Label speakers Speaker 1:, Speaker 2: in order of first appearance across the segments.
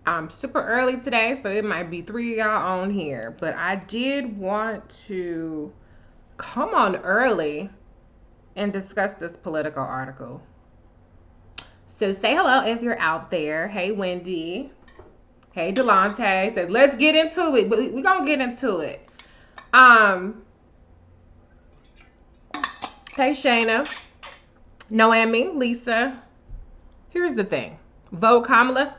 Speaker 1: I'm super early today, so it might be three of y'all on here. But I did want to come on early and discuss this political article. So say hello if you're out there. Hey, Wendy. Hey, Delonte says, let's get into it. But we're going to get into it. Um, hey, Shayna. Noemi, Lisa. Here's the thing. Vote Kamala.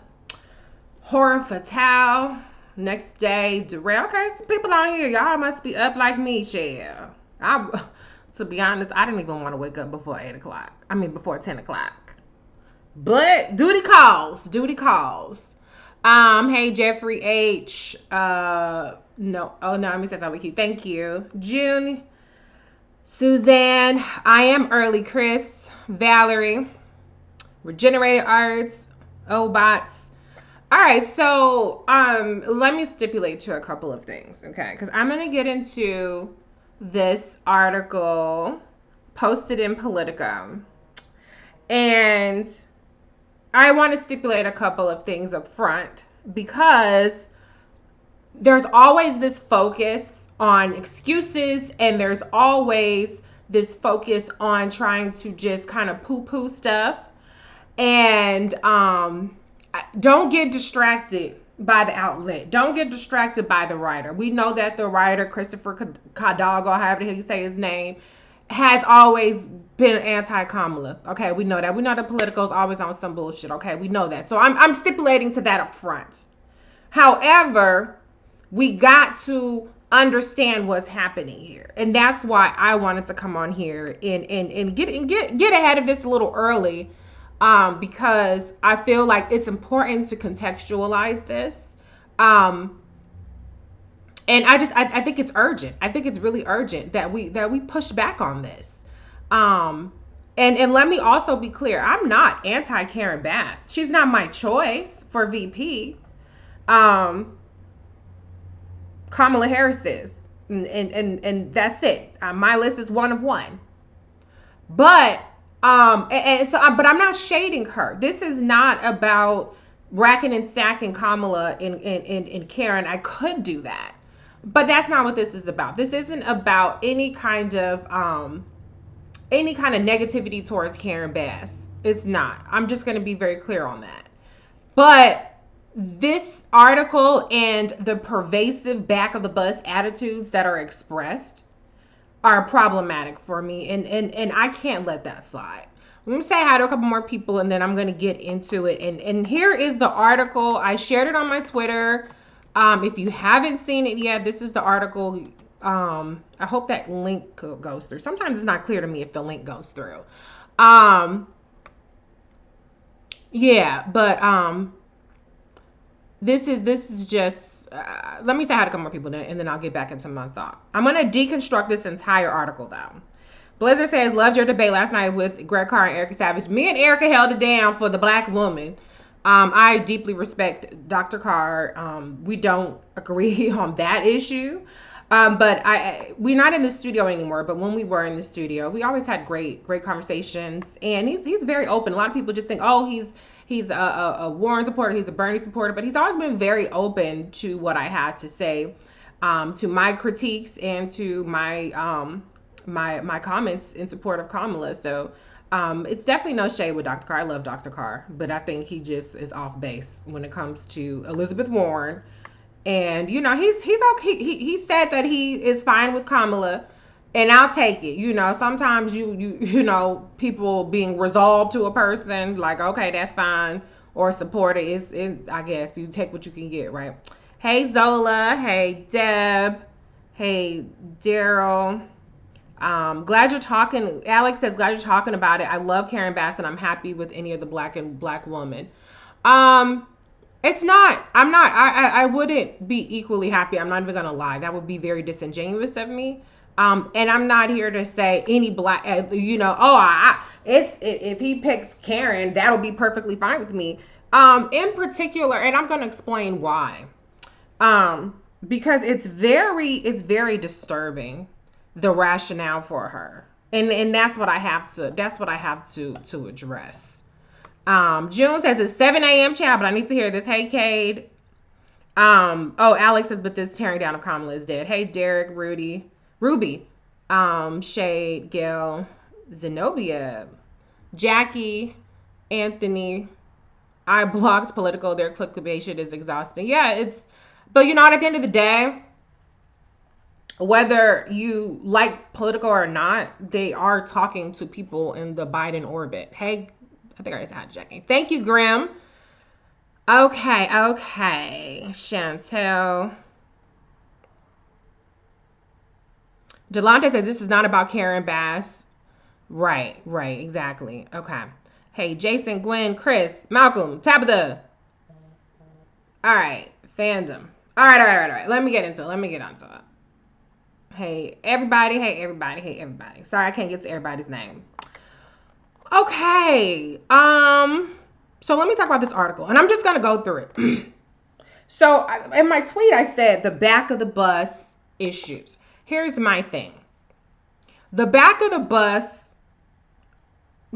Speaker 1: Horror Fatale. Next day, Darrell. Okay, some people on here, y'all must be up like me, Shell. To be honest, I didn't even want to wake up before 8 o'clock. I mean, before 10 o'clock. But duty calls. Duty calls. Hey, Jeffrey H. No. Oh, no, let me say something cute. Thank you. June. Suzanne. I am early, Chris. Valerie. Regenerated Arts. Obots. All right, so let me stipulate to a couple of things, okay? Because I'm going to get into this article posted in Politico, and I want to stipulate a couple of things up front because there's always this focus on excuses, and there's always this focus on trying to just kind of poo-poo stuff, and don't get distracted by the outlet. Don't get distracted by the writer. We know that the writer, Christopher Cadago, however you say his name, has always been anti-Kamala. Okay, we know that. We know the Politico is always on some bullshit. Okay, we know that. So I'm stipulating to that up front. However, we got to understand what's happening here. And that's why I wanted to come on here and get ahead of this a little early. Because I feel like it's important to contextualize this. And I think it's urgent. I think it's really urgent that we push back on this. And let me also be clear, I'm not anti Karen Bass. She's not my choice for VP. Kamala Harris is. And that's it. My list is one of one. But but I'm not shading her. This is not about racking and stacking Kamala and Karen. I could do that, but that's not what this is about. This isn't about any kind of negativity towards Karen Bass. It's not. I'm just going to be very clear on that. But this article and the pervasive back of the bus attitudes that are expressed are problematic for me, and I can't let that slide. Let me say hi to a couple more people, and then I'm going to get into it. And here is the article. I shared it on my Twitter. If you haven't seen it yet, this is the article. I hope that link goes through. Sometimes it's not clear to me if the link goes through. Yeah, but this is just let me say hi to a couple more people, and then I'll get back into my thought. I'm going to deconstruct this entire article, though. Blizzard says, loved your debate last night with Greg Carr and Erica Savage. Me and Erica held it down for the black woman. I deeply respect Dr. Carr. We don't agree on that issue. But we're not in the studio anymore. But when we were in the studio, we always had great conversations. And he's very open. A lot of people just think, oh, he's a Warren supporter, he's a Bernie supporter, but he's always been very open to what I had to say, to my critiques and to my my comments in support of Kamala. So it's definitely no shade with Dr. Carr. I love Dr. Carr, but I think he just is off base when it comes to Elizabeth Warren. And he's okay. He said that he is fine with Kamala, and I'll take it. Sometimes you people being resolved to a person, like, okay, that's fine, or support it. I guess you take what you can get, right? Hey Zola, hey Deb, hey Daryl. Glad you're talking. Alex says, glad you're talking about it. I love Karen Bass, and I'm happy with any of the black woman. It's not. I'm not. I wouldn't be equally happy. I'm not even gonna lie. That would be very disingenuous of me. And I'm not here to say any black. If he picks Karen, that'll be perfectly fine with me. In particular, and I'm gonna explain why. Because it's very disturbing, the rationale for her, and that's what I have to address. June says it's 7 a.m. child, but I need to hear this. Hey, Cade. Oh, Alex says, but this tearing down of Kamala is dead. Hey, Derek, Ruby, Shade, Gail, Zenobia, Jackie, Anthony. I blocked political. Their clickbait is exhausting. Yeah, but you know what? At the end of the day, whether you like political or not, they are talking to people in the Biden orbit. Hey, I think I just had Jackie. Thank you, Grim. Okay. Chantel. Delonte said this is not about Karen Bass. Right, exactly. Okay. Hey, Jason, Gwen, Chris, Malcolm, Tabitha. All right, fandom. All right. Let me get onto it. Hey, everybody. Sorry, I can't get to everybody's name. Okay. So let me talk about this article, and I'm just gonna go through it. So in my tweet, I said the back of the bus issues. Here's my thing. The back of the bus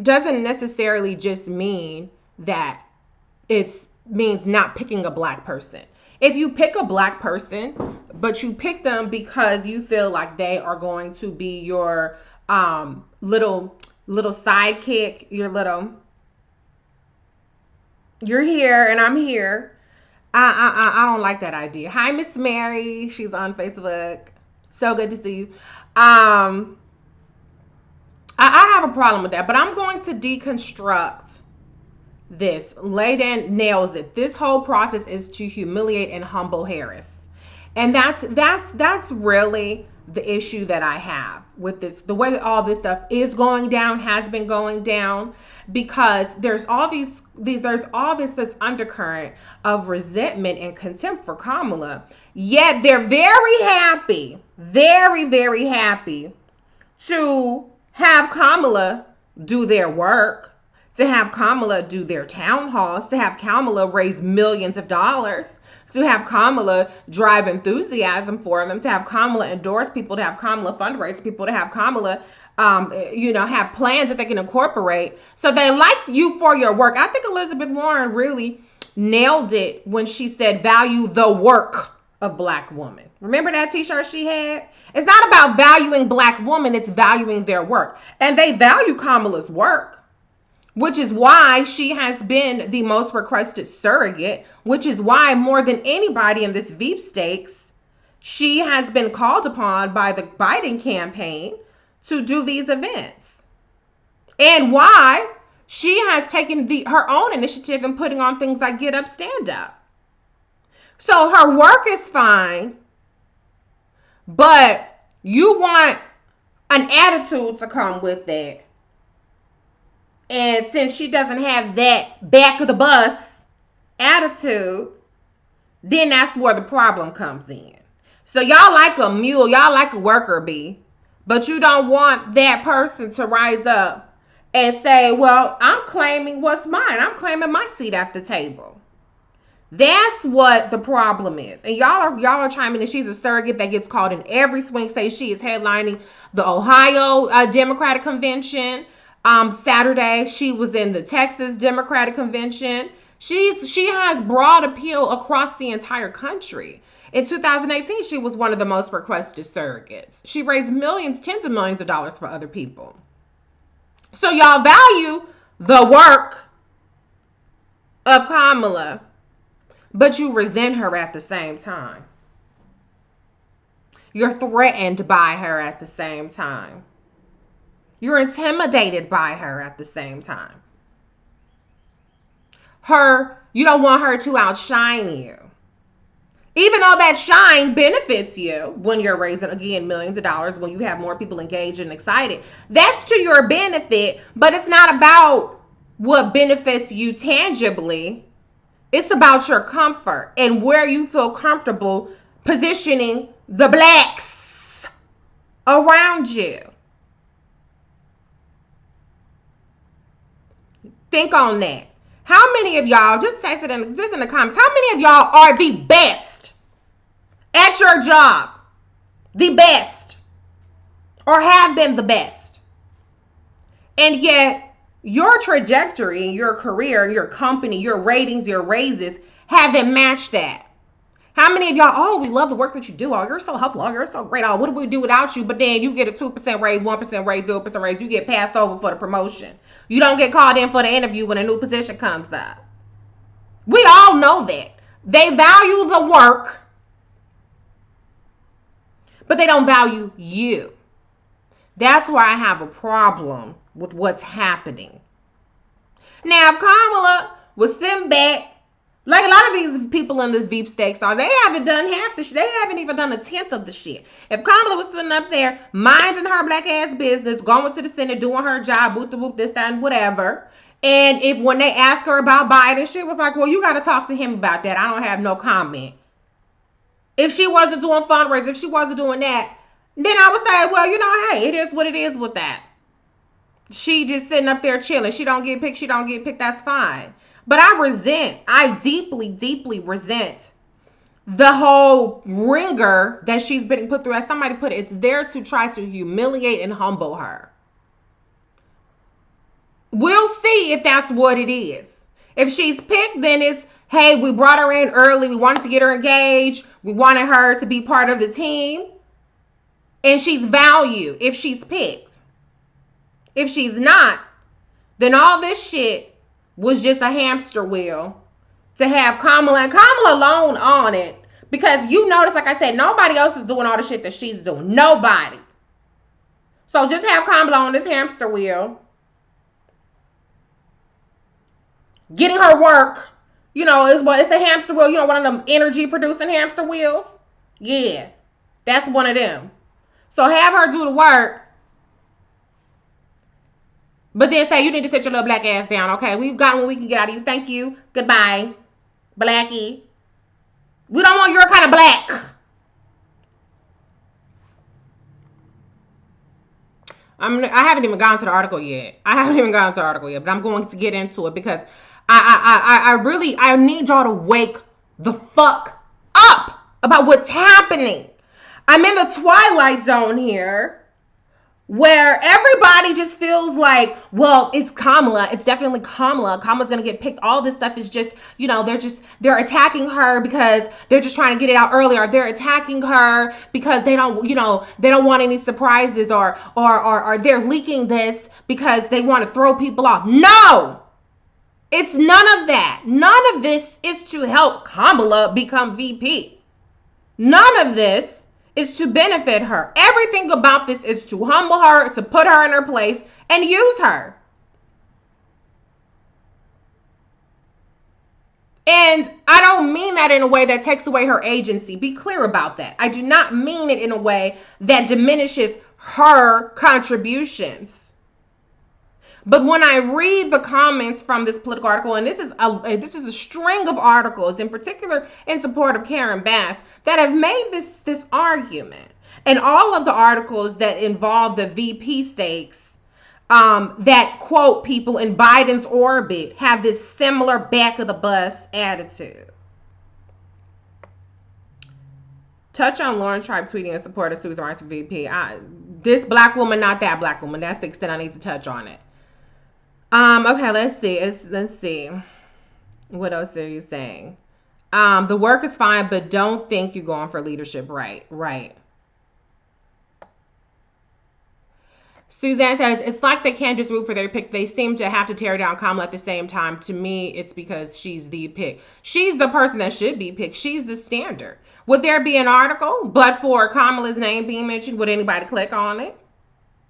Speaker 1: doesn't necessarily just mean that it means not picking a black person. If you pick a black person, but you pick them because you feel like they are going to be your little sidekick, you're here and I'm here. I don't like that idea. Hi, Miss Mary. She's on Facebook. So good to see you. I have a problem with that, but I'm going to deconstruct this. Layden nails it. This whole process is to humiliate and humble Harris. And that's really the issue that I have with this, the way that all this stuff is going down, has been going down, because there's all this undercurrent of resentment and contempt for Kamala. Yet they're very happy to have Kamala do their work, to have Kamala do their town halls, to have Kamala raise millions of dollars, to have Kamala drive enthusiasm for them, to have Kamala endorse people, to have Kamala fundraise people, to have Kamala, have plans that they can incorporate. So they like you for your work. I think Elizabeth Warren really nailed it when she said value the work of black women. Remember that t-shirt she had? It's not about valuing black women, it's valuing their work. And they value Kamala's work, which is why she has been the most requested surrogate, which is why more than anybody in this Veep stakes, she has been called upon by the Biden campaign to do these events. And why she has taken her own initiative in putting on things like Get Up, Stand Up. So her work is fine, but you want an attitude to come with it. And since she doesn't have that back of the bus attitude, then that's where the problem comes in. So y'all like a mule, y'all like a worker bee, but you don't want that person to rise up and say, well, I'm claiming what's mine. I'm claiming my seat at the table. That's what the problem is. And y'all are chiming in. She's a surrogate that gets called in every swing state. She is headlining the Ohio Democratic Convention. Saturday, she was in the Texas Democratic Convention. She has broad appeal across the entire country. In 2018, she was one of the most requested surrogates. She raised millions, tens of millions of dollars for other people. So y'all value the work of Kamala, but you resent her at the same time. You're threatened by her at the same time. You're intimidated by her at the same time. You don't want her to outshine you. Even though that shine benefits you when you're raising, again, millions of dollars, when you have more people engaged and excited. That's to your benefit, but it's not about what benefits you tangibly. It's about your comfort and where you feel comfortable positioning the blacks around you. Think on that. How many of y'all, just text it in the comments, how many of y'all are the best at your job? The best. Or have been the best. And yet, Your trajectory, your career, your company, your ratings, your raises haven't matched that. How many of y'all, oh, we love the work that you do. Oh, you're so helpful. Oh, you're so great. Oh, what do we do without you? But then you get a 2% raise, 1% raise, 0% raise. You get passed over for the promotion. You don't get called in for the interview when a new position comes up. We all know that. They value the work, but they don't value you. That's why I have a problem with what's happening. Now, if Kamala was sitting back, like a lot of these people in the Veep stakes are, they haven't done half the shit. They haven't even done a tenth of the shit. If Kamala was sitting up there minding her black ass business, going to the Senate, doing her job, boop the boop, this, that, and whatever. And if when they ask her about Biden, she was like, well, you got to talk to him about that. I don't have no comment. If she wasn't doing fundraisers, if she wasn't doing that, then I would say, well, you know, hey, it is what it is with that. She just sitting up there chilling. She don't get picked. She don't get picked. That's fine. But I deeply, deeply resent the whole ringer that she's been put through. As somebody put it, it's there to try to humiliate and humble her. We'll see if that's what it is. If she's picked, then it's, hey, we brought her in early. We wanted to get her engaged. We wanted her to be part of the team. And she's valued if she's picked. If she's not, then all this shit was just a hamster wheel to have Kamala and Kamala alone on it. Because you notice, like I said, nobody else is doing all the shit that she's doing. Nobody. So just have Kamala on this hamster wheel. Getting her work. You know, it's a hamster wheel. You know, one of them energy producing hamster wheels. Yeah. That's one of them. So have her do the work. But then say, you need to sit your little black ass down, okay? We've got what we can get out of you. Thank you. Goodbye. Blackie. We don't want your kind of black. I haven't even gone to the article yet. But I'm going to get into it because I need y'all to wake the fuck up about what's happening. I'm in the twilight zone here, where everybody just feels like, well, it's Kamala. It's definitely Kamala. Kamala's going to get picked. All this stuff is just, you know, they're attacking her because they're just trying to get it out earlier. They're attacking her because they don't want any surprises or they're leaking this because they want to throw people off. No, it's none of that. None of this is to help Kamala become VP. None of this is to benefit her. Everything about this is to humble her, to put her in her place, and use her. And I don't mean that in a way that takes away her agency. Be clear about that. I do not mean it in a way that diminishes her contributions. But when I read the comments from this political article, and this is a string of articles, in particular in support of Karen Bass, that have made this argument, and all of the articles that involve the VP stakes, that quote people in Biden's orbit have this similar back of the bus attitude. Touch on Lauren Tribe tweeting in support of Susan Rice for VP. This black woman, not that black woman. That's the extent I need to touch on it. Okay, let's see. What else are you saying? The work is fine, but don't think you're going for leadership. Right. Suzanne says, it's like they can't just root for their pick. They seem to have to tear down Kamala at the same time. To me, it's because she's the pick. She's the person that should be picked. She's the standard. Would there be an article, but for Kamala's name being mentioned, would anybody click on it?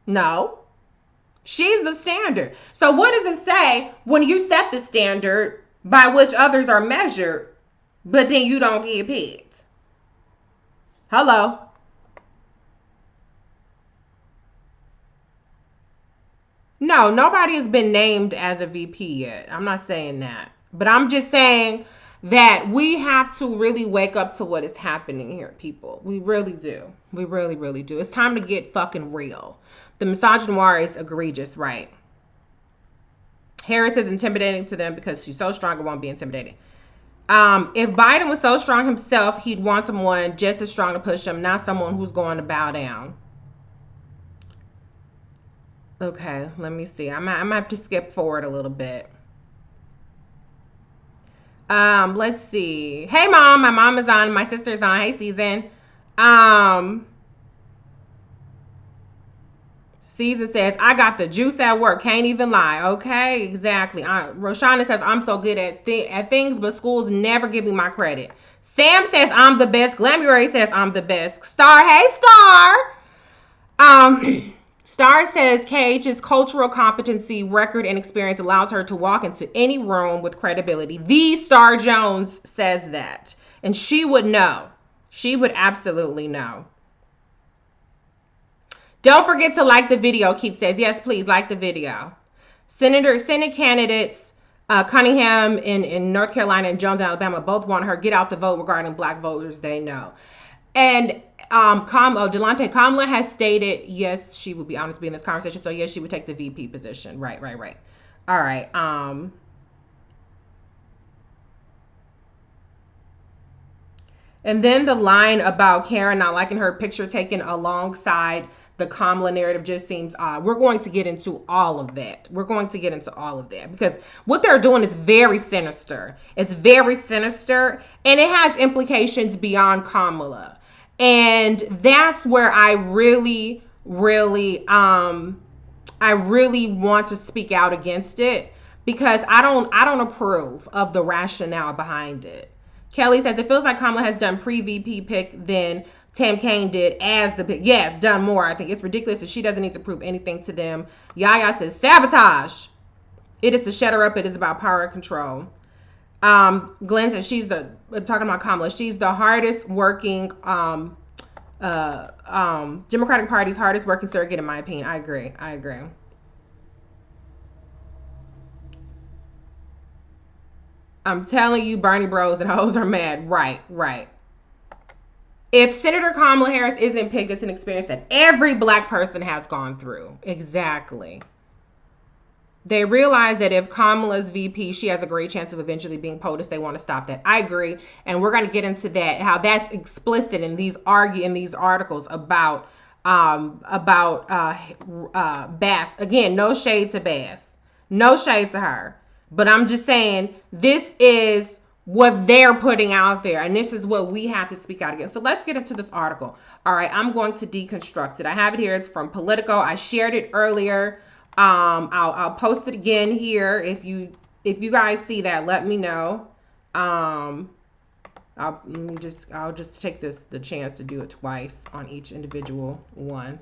Speaker 1: No. She's the standard. So what does it say when you set the standard by which others are measured, but then you don't get picked? Hello? No, nobody has been named as a VP yet. I'm not saying that. But I'm just saying that we have to really wake up to what is happening here, people. We really do. We really, really do. It's time to get fucking real. The misogynoir is egregious, right? Harris is intimidating to them because she's so strong it won't be intimidating. If Biden was so strong himself, he'd want someone just as strong to push him, not someone who's going to bow down. Okay, let me see. I'm gonna have to skip forward a little bit. Let's see. Hey mom, my mom is on, my sister's on. Hey Season. Um, Season says, I got the juice at work. Can't even lie. Okay, exactly. Roshana says, I'm so good at things, but schools never give me my credit. Sam says, I'm the best. Glamuray says, I'm the best. Star, hey, Star. Star says Cage's cultural competency, record, and experience allows her to walk into any room with credibility. The Star Jones says that. And she would know. She would absolutely know. Don't forget to like the video, Keith says. Yes, please like the video. Senate candidates Cunningham in North Carolina and Jones in Alabama both want her get out the vote regarding black voters they know. And Delonte Kamala has stated, yes, she would be honored to be in this conversation. So yes, she would take the VP position. Right. All right. And then the line about Karen not liking her picture taken alongside the Kamala narrative just seems odd. We're going to get into all of that. Because what they're doing is very sinister. It's very sinister, and it has implications beyond Kamala. And that's where I really want to speak out against it, because I don't approve of the rationale behind it. Kelly says it feels like Kamala has done pre-VP pick than Tam Kaine did as the pick. Yes, done more. I think it's ridiculous that she doesn't need to prove anything to them. Yaya says sabotage. It is to shut her up. It is about power and control. Glenn says talking about Kamala, she's the hardest working Democratic Party's hardest working surrogate, in my opinion. I agree. I'm telling you, Bernie bros and hoes are mad. Right. If Senator Kamala Harris isn't picked, it's an experience that every black person has gone through. Exactly. They realize that if Kamala's VP, she has a great chance of eventually being POTUS. They want to stop that. I agree. And we're going to get into that, how that's explicit in these articles about Bass. Again, no shade to Bass. No shade to her. But I'm just saying, this is what they're putting out there, and this is what we have to speak out against. So let's get into this article. All right, I'm going to deconstruct it. I have it here. It's from Politico. I shared it earlier. I'll post it again here. If you guys see that, let me know. I'll just take the chance to do it twice on each individual one.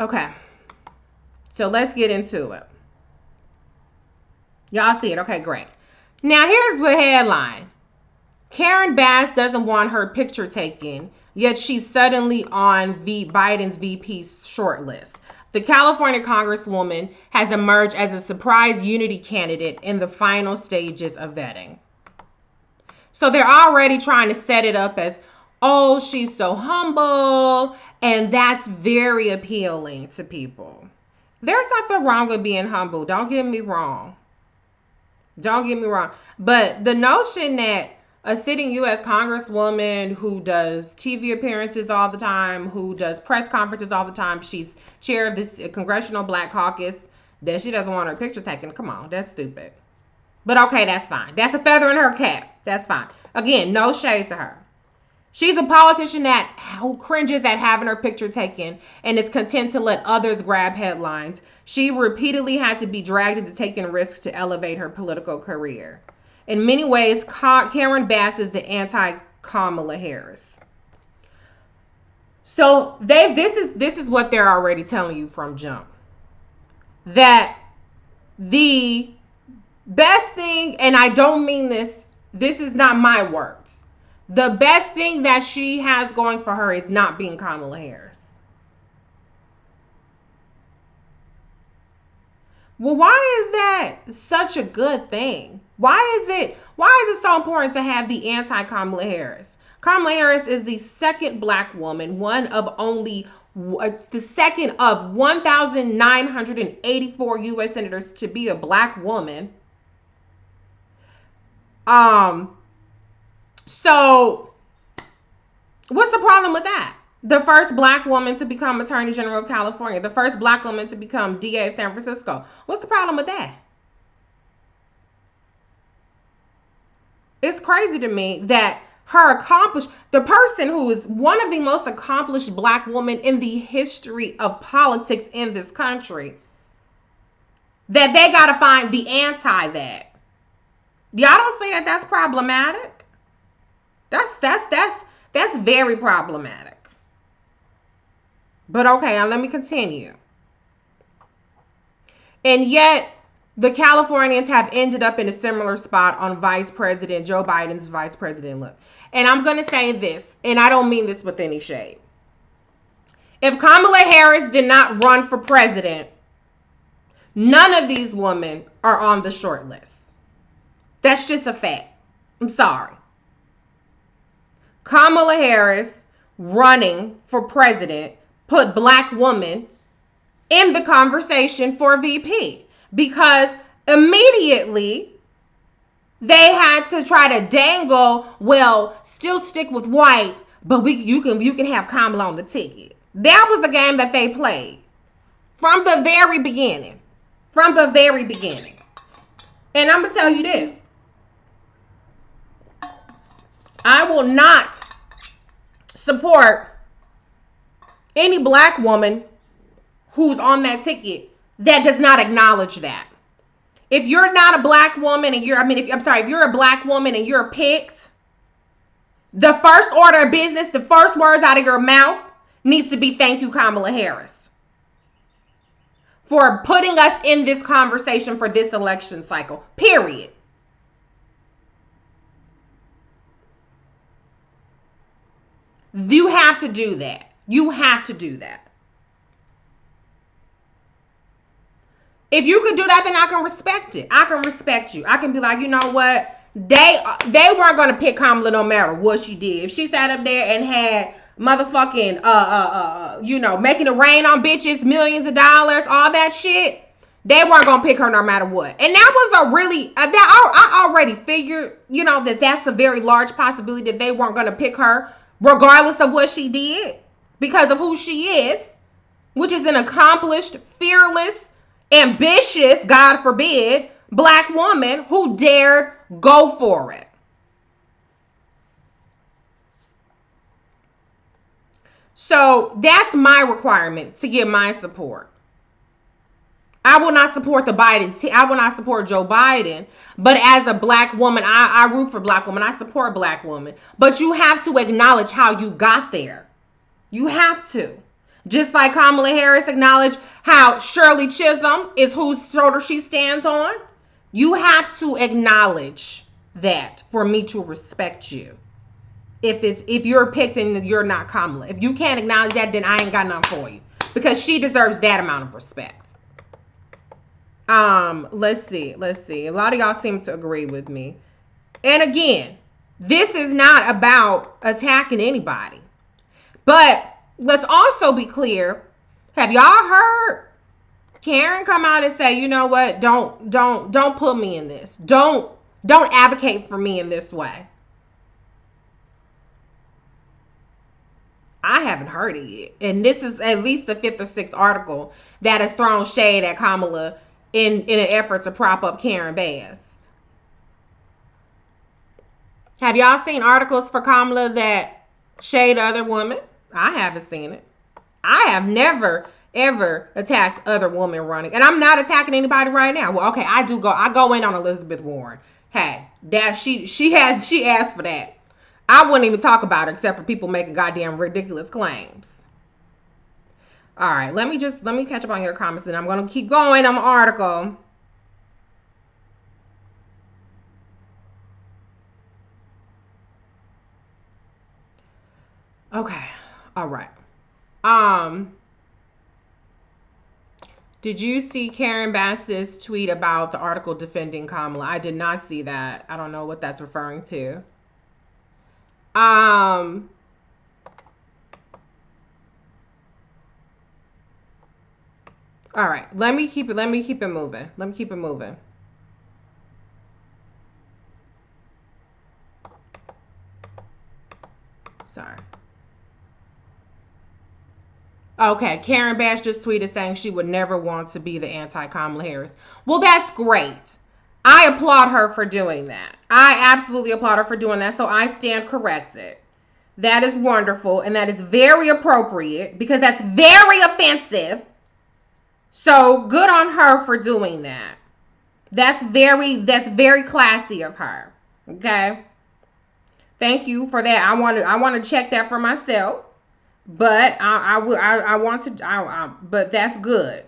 Speaker 1: Okay. So let's get into it. Y'all see it? Okay, great. Now here's the headline. Karen Bass doesn't want her picture taken, yet she's suddenly on Biden's VP shortlist. The California Congresswoman has emerged as a surprise unity candidate in the final stages of vetting. So they're already trying to set it up as, oh, she's so humble, and that's very appealing to people. There's nothing wrong with being humble. Don't get me wrong. But the notion that a sitting U.S. Congresswoman who does TV appearances all the time, who does press conferences all the time, she's chair of this Congressional Black Caucus, that she doesn't want her picture taken. Come on, that's stupid. But okay, that's fine. That's a feather in her cap. That's fine. Again, no shade to her. She's a politician who cringes at having her picture taken and is content to let others grab headlines. She repeatedly had to be dragged into taking risks to elevate her political career. In many ways, Karen Bass is the anti-Kamala Harris. So this is what they're already telling you from jump. That the best thing, and I don't mean this is not my words. The best thing that she has going for her is not being Kamala Harris. Well, why is that such a good thing? Why is it so important to have the anti-Kamala Harris? Kamala Harris is the second black woman, the second of 1,984 U.S. senators to be a black woman. So what's the problem with that? The first black woman to become Attorney General of California. The first black woman to become DA of San Francisco. What's the problem with that? It's crazy to me that the person who is one of the most accomplished black women in the history of politics in this country, that they got to find the anti that. Y'all don't say that that's problematic? That's very problematic. But okay, now let me continue. And yet, the Californians have ended up in a similar spot on Joe Biden's vice president look. And I'm going to say this, and I don't mean this with any shade. If Kamala Harris did not run for president, none of these women are on the short list. That's just a fact. I'm sorry. Kamala Harris running for president put black women in the conversation for VP, because immediately they had to try to dangle, well, still stick with white, but you can have Kamala on the ticket. That was the game that they played from the very beginning. From the very beginning. And I'm going to tell you this. I will not support any black woman who's on that ticket that does not acknowledge that. If you're not a black woman and if you're a black woman and you're picked, the first order of business, the first words out of your mouth needs to be thank you, Kamala Harris, for putting us in this conversation for this election cycle, period. You have to do that. You have to do that. If you could do that, then I can respect it. I can respect you. I can be like, you know what? They weren't going to pick Kamala no matter what she did. If she sat up there and had motherfucking, making it rain on bitches, millions of dollars, all that shit, they weren't going to pick her no matter what. And that was a really, I already figured, that that's a very large possibility that they weren't going to pick her regardless of what she did, because of who she is, which is an accomplished, fearless, ambitious, God forbid, black woman who dared go for it. So that's my requirement to get my support. I will not support I will not support Joe Biden, but as a black woman, I root for black women. I support black women. But you have to acknowledge how you got there. You have to. Just like Kamala Harris acknowledged how Shirley Chisholm is whose shoulder she stands on. You have to acknowledge that for me to respect you. If you're picked and you're not Kamala. If you can't acknowledge that, then I ain't got nothing for you. Because she deserves that amount of respect. Let's see. A lot of y'all seem to agree with me. And again, this is not about attacking anybody. But let's also be clear. Have y'all heard Karen come out and say, you know what? Don't put me in this. Don't advocate for me in this way. I haven't heard it yet. And this is at least the 5th or 6th article that has thrown shade at Kamala in an effort to prop up Karen Bass. Have y'all seen articles for Kamala that shade other women? I haven't seen it. I have never, ever attacked other women running. And I'm not attacking anybody right now. Well, okay, I go in on Elizabeth Warren. Hey, that she asked for that. I wouldn't even talk about her except for people making goddamn ridiculous claims. All right, let me catch up on your comments, and I'm going to keep going on the article. Okay. All right. Did you see Karen Bass's tweet about the article defending Kamala? I did not see that. I don't know what that's referring to. All right, let me keep it moving. Sorry. Okay, Karen Bash just tweeted saying she would never want to be the anti-Kamala Harris. Well, that's great. I applaud her for doing that. I absolutely applaud her for doing that, so I stand corrected. That is wonderful, and that is very appropriate because that's very offensive. So good on her for doing that. That's very classy of her. Okay. Thank you for that. I want to check that for myself, but but that's good.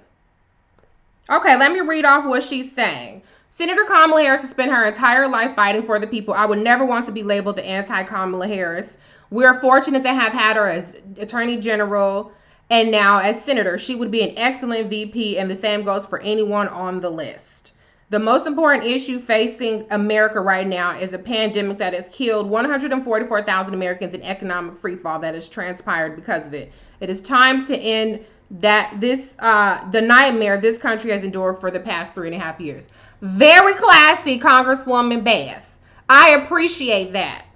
Speaker 1: Okay, let me read off what she's saying. Senator Kamala Harris has spent her entire life fighting for the people. I would never want to be labeled the anti-Kamala Harris. We're fortunate to have had her as Attorney General and now as Senator. She would be an excellent VP, and the same goes for anyone on the list. The most important issue facing America right now is a pandemic that has killed 144,000 Americans in economic freefall that has transpired because of it. It is time to end the nightmare this country has endured for the past 3.5 years. Very classy, Congresswoman Bass. I appreciate that.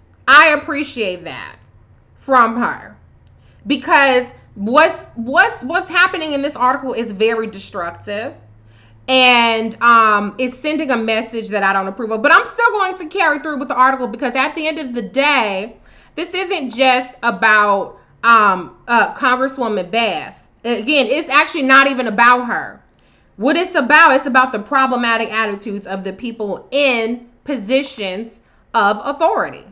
Speaker 1: From her, because what's happening in this article is very destructive. And it's sending a message that I don't approve of. But I'm still going to carry through with the article because at the end of the day, this isn't just about Congresswoman Bass. Again, it's actually not even about her. What it's about the problematic attitudes of the people in positions of authority.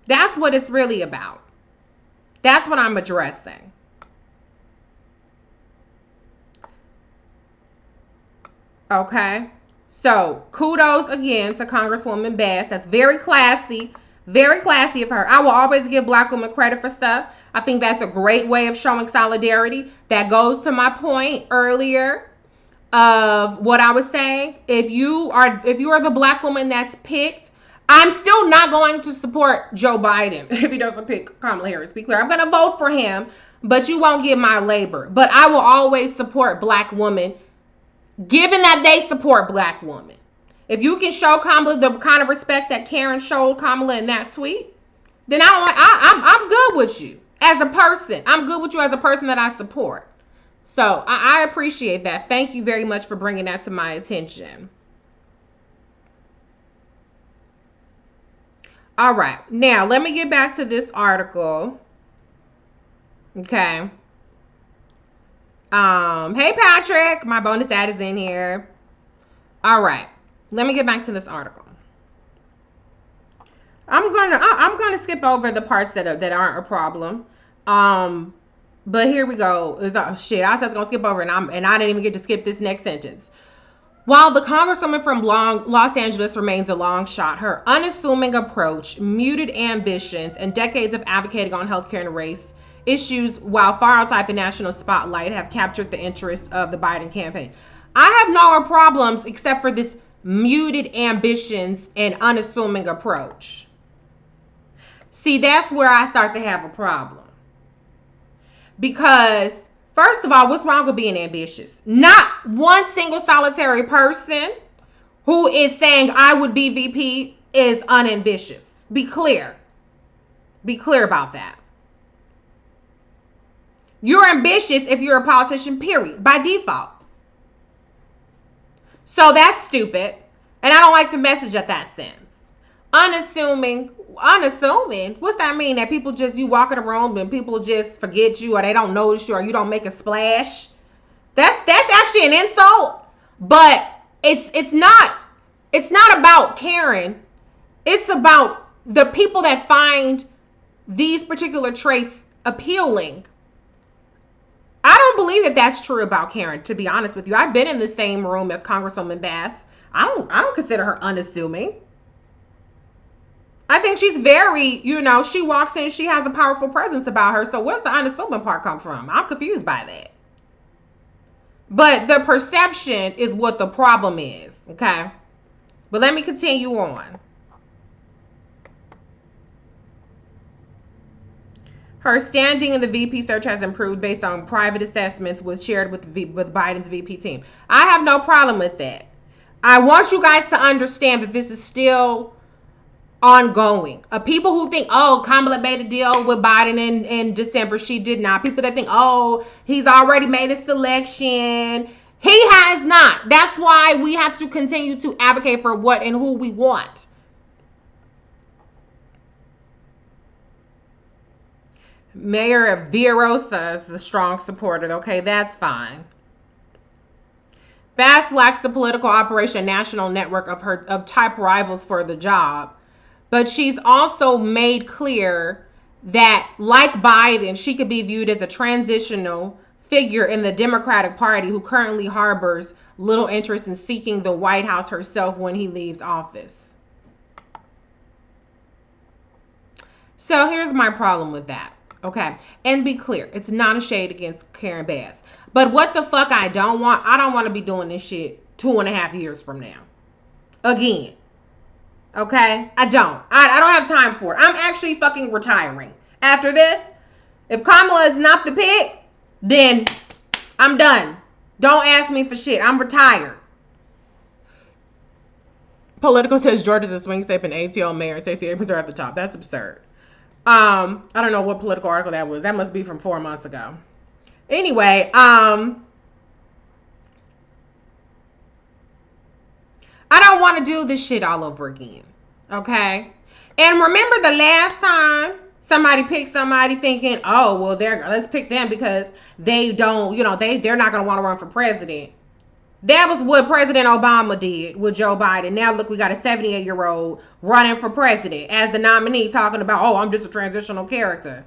Speaker 1: That's what it's really about. That's what I'm addressing. Okay, so kudos again to Congresswoman Bass. That's very classy of her. I will always give Black women credit for stuff. I think that's a great way of showing solidarity. That goes to my point earlier of what I was saying. If you are the Black woman that's picked, I'm still not going to support Joe Biden if he doesn't pick Kamala Harris. Be clear, I'm going to vote for him, but you won't get my labor. But I will always support Black women, given that they support Black women. If you can show Kamala the kind of respect that Karen showed Kamala in that tweet, then I'm good with you as a person. I'm good with you as a person that I support. So I appreciate that. Thank you very much for bringing that to my attention. All right. Now, let me get back to this article. Okay. Hey Patrick, my bonus ad is in here. All right, let me get back to this article. I'm gonna skip over the parts that aren't a problem. But here we go. Shit, I was gonna skip over, and I didn't even get to skip this next sentence. While the Congresswoman from Los Angeles remains a long shot, her unassuming approach, muted ambitions, and decades of advocating on healthcare and race issues while far outside the national spotlight have captured the interest of the Biden campaign. I have no problems except for this muted ambitions and unassuming approach. See, that's where I start to have a problem. Because, first of all, what's wrong with being ambitious? Not one single solitary person who is saying I would be VP is unambitious. Be clear. Be clear about that. You're ambitious if you're a politician, period, by default. So that's stupid. And I don't like the message of that sense. Unassuming, what's that mean? That people just, you walk in a room and people just forget you, or they don't notice you, or you don't make a splash? That's actually an insult. But it's not about Karen. It's about the people that find these particular traits appealing. I don't believe that that's true about Karen, to be honest with you. I've been in the same room as Congresswoman Bass. I don't consider her unassuming. I think she's very, she walks in, she has a powerful presence about her. So where's the unassuming part come from? I'm confused by that. But the perception is what the problem is, okay? But let me continue on. Her standing in the VP search has improved based on private assessments shared with Biden's VP team. I have no problem with that. I want you guys to understand that this is still ongoing. People who think, oh, Kamala made a deal with Biden in December. She did not. People that think, oh, he's already made a selection. He has not. That's why we have to continue to advocate for what and who we want. Mayor Villarosa is the strong supporter. Okay, that's fine. Bass lacks the political operation national network of type rivals for the job. But she's also made clear that, like Biden, she could be viewed as a transitional figure in the Democratic Party who currently harbors little interest in seeking the White House herself when he leaves office. So here's my problem with that. Okay. And be clear, it's not a shade against Karen Bass. But what the fuck I don't want to be doing this shit 2.5 years from now. Again. Okay? I don't have time for it. I'm actually fucking retiring. After this, if Kamala is not the pick, then I'm done. Don't ask me for shit. I'm retired. Politico says Georgia's a swing state and ATL mayor and Stacey Abrams are at the top. That's absurd. I don't know what political article that was. That must be from 4 months ago. Anyway, I don't want to do this shit all over again. Okay? And remember the last time somebody picked somebody thinking, oh, well, let's pick them because they don't, they're not going to want to run for president. That was what President Obama did with Joe Biden. Now, look, we got a 78-year-old running for president as the nominee talking about, oh, I'm just a transitional character.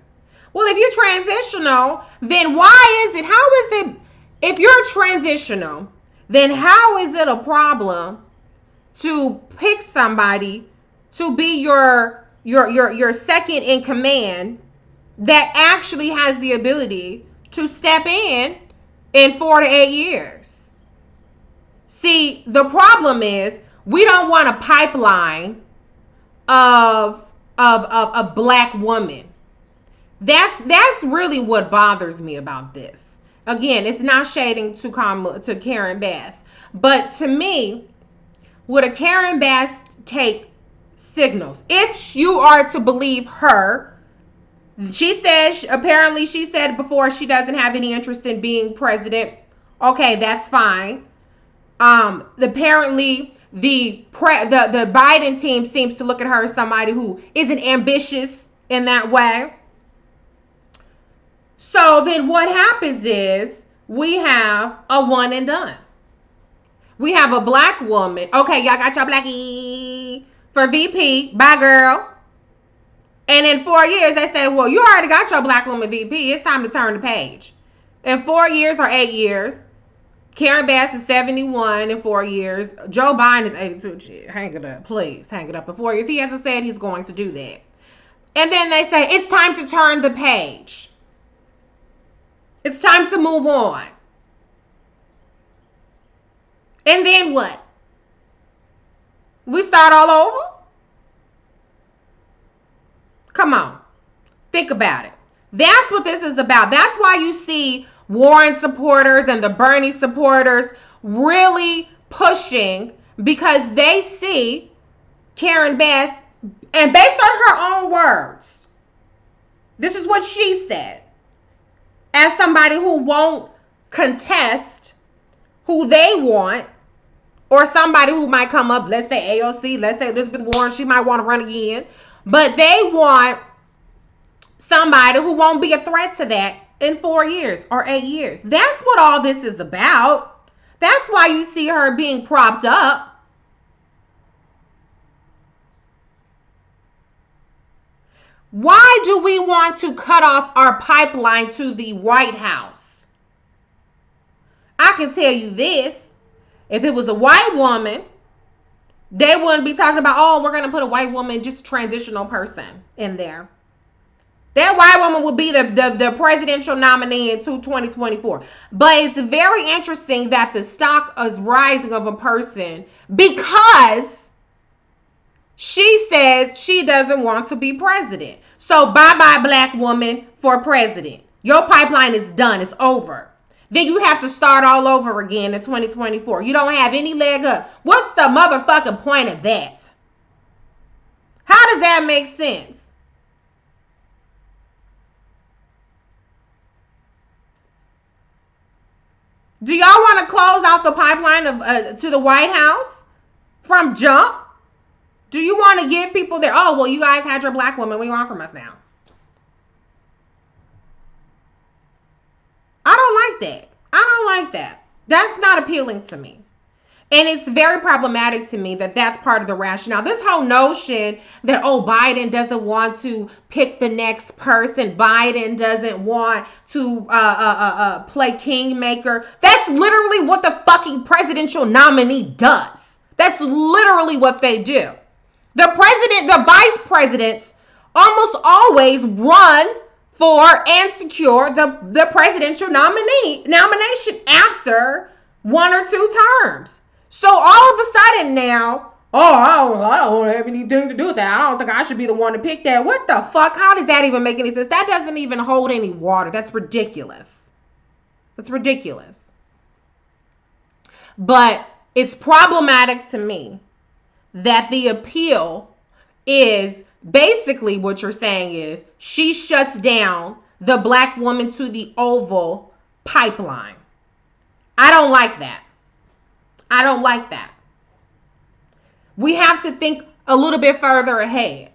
Speaker 1: Well, if you're transitional, then if you're transitional, then how is it a problem to pick somebody to be your second in command that actually has the ability to step in 4 to 8 years? See, the problem is we don't want a pipeline of black women. That's really what bothers me about this. Again, it's not shading to Karen Bass, but to me, would a Karen Bass take signals? If you are to believe her, she said before she doesn't have any interest in being president. Okay, that's fine. Apparently the Biden team seems to look at her as somebody who isn't ambitious in that way. So then what happens is we have a one and done. We have a black woman. Okay, y'all got your blackie for VP. Bye, girl. And in 4 years, they say, well, you already got your black woman VP. It's time to turn the page. In 4 years or 8 years, Karen Bass is 71 in 4 years. Joe Biden is 82. Shit, hang it up. Please, hang it up in 4 years. He hasn't said he's going to do that. And then they say, it's time to turn the page. It's time to move on. And then what? We start all over? Come on. Think about it. That's what this is about. That's why you see Warren supporters and the Bernie supporters really pushing, because they see Karen Bass, and based on her own words, this is what she said, as somebody who won't contest who they want, or somebody who might come up, let's say AOC, let's say Elizabeth Warren, she might want to run again, but they want somebody who won't be a threat to that in 4 years or 8 years. That's what all this is about. That's why you see her being propped up. Why do we want to cut off our pipeline to the White House? I can tell you this. If it was a white woman, they wouldn't be talking about, oh, we're going to put a white woman, just transitional person in there. That white woman will be the presidential nominee in 2024. But it's very interesting that the stock is rising of a person because she says she doesn't want to be president. So bye-bye black woman for president. Your pipeline is done. It's over. Then you have to start all over again in 2024. You don't have any leg up. What's the motherfucking point of that? How does that make sense? Do y'all want to close out the pipeline of to the White House from jump? Do you want to give people there? Oh, well, you guys had your black woman. What do you want from us now? I don't like that. I don't like that. That's not appealing to me. And it's very problematic to me that that's part of the rationale. This whole notion that, oh, Biden doesn't want to pick the next person. Biden doesn't want to play kingmaker. That's literally what the fucking presidential nominee does. That's literally what they do. The president, the vice presidents almost always run for and secure the presidential nomination after 1 or 2 terms. So all of a sudden now, oh, I don't have anything to do with that. I don't think I should be the one to pick that. What the fuck? How does that even make any sense? That doesn't even hold any water. That's ridiculous. That's ridiculous. But it's problematic to me that the appeal is basically what you're saying is she shuts down the black woman to the Oval pipeline. I don't like that. I don't like that. We have to think a little bit further ahead.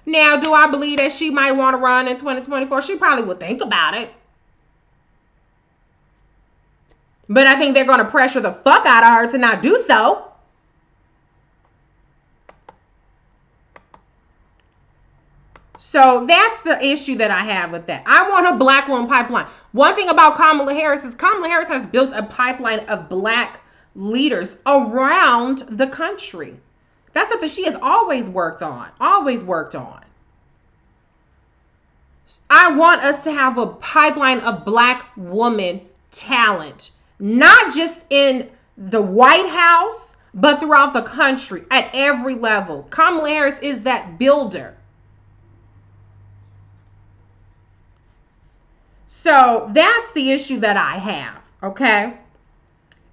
Speaker 1: Now, do I believe that she might want to run in 2024? She probably would think about it. But I think they're going to pressure the fuck out of her to not do so. So that's the issue that I have with that. I want a black woman pipeline. One thing about Kamala Harris is Kamala Harris has built a pipeline of black leaders around the country. That's something she has always worked on. Always worked on. I want us to have a pipeline of black woman talent, not just in the White House, but throughout the country at every level. Kamala Harris is that builder. So that's the issue that I have, okay?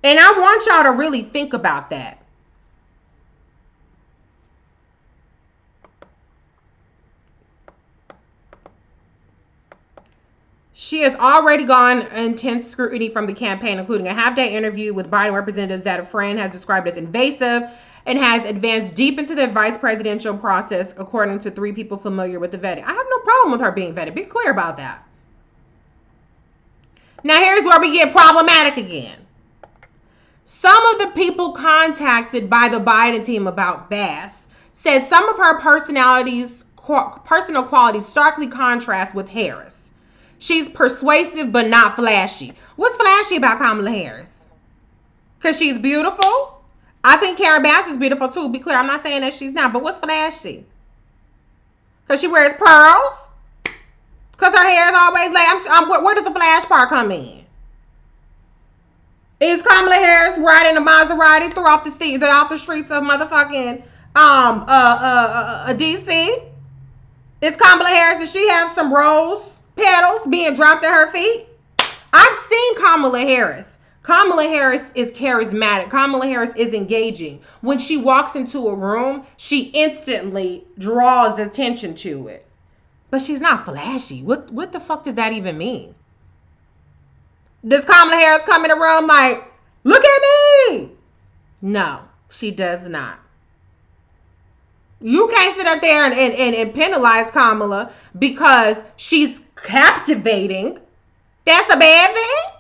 Speaker 1: And I want y'all to really think about that. She has already gone intense scrutiny from the campaign, including a half-day interview with Biden representatives that a friend has described as invasive, and has advanced deep into the vice presidential process, according to 3 people familiar with the vetting. I have no problem with her being vetted. Be clear about that. Now, here's where we get problematic again. Some of the people contacted by the Biden team about Bass said some of her personal qualities starkly contrast with Harris. She's persuasive but not flashy. What's flashy about Kamala Harris? Because she's beautiful? I think Karen Bass is beautiful too. Be clear, I'm not saying that she's not, but what's flashy? Because she wears pearls? Because her hair is always like, where does the flash part come in? Is Kamala Harris riding a Maserati off the streets of motherfucking DC? Is Kamala Harris, does she have some rose petals being dropped at her feet? I've seen Kamala Harris. Kamala Harris is charismatic. Kamala Harris is engaging. When she walks into a room, she instantly draws attention to it. But she's not flashy. What the fuck does that even mean? Does Kamala Harris come in the room like, look at me? No, she does not. You can't sit up there and penalize Kamala because she's captivating. That's a bad thing?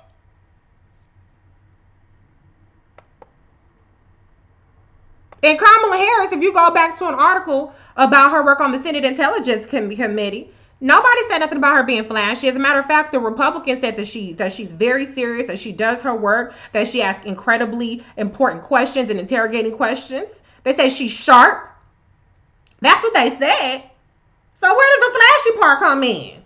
Speaker 1: And Kamala Harris, if you go back to an article about her work on the Senate Intelligence Committee, nobody said nothing about her being flashy. As a matter of fact, the Republicans said that she's very serious, that she does her work, that she asks incredibly important questions and interrogating questions. They say she's sharp. That's what they said. So where does the flashy part come in?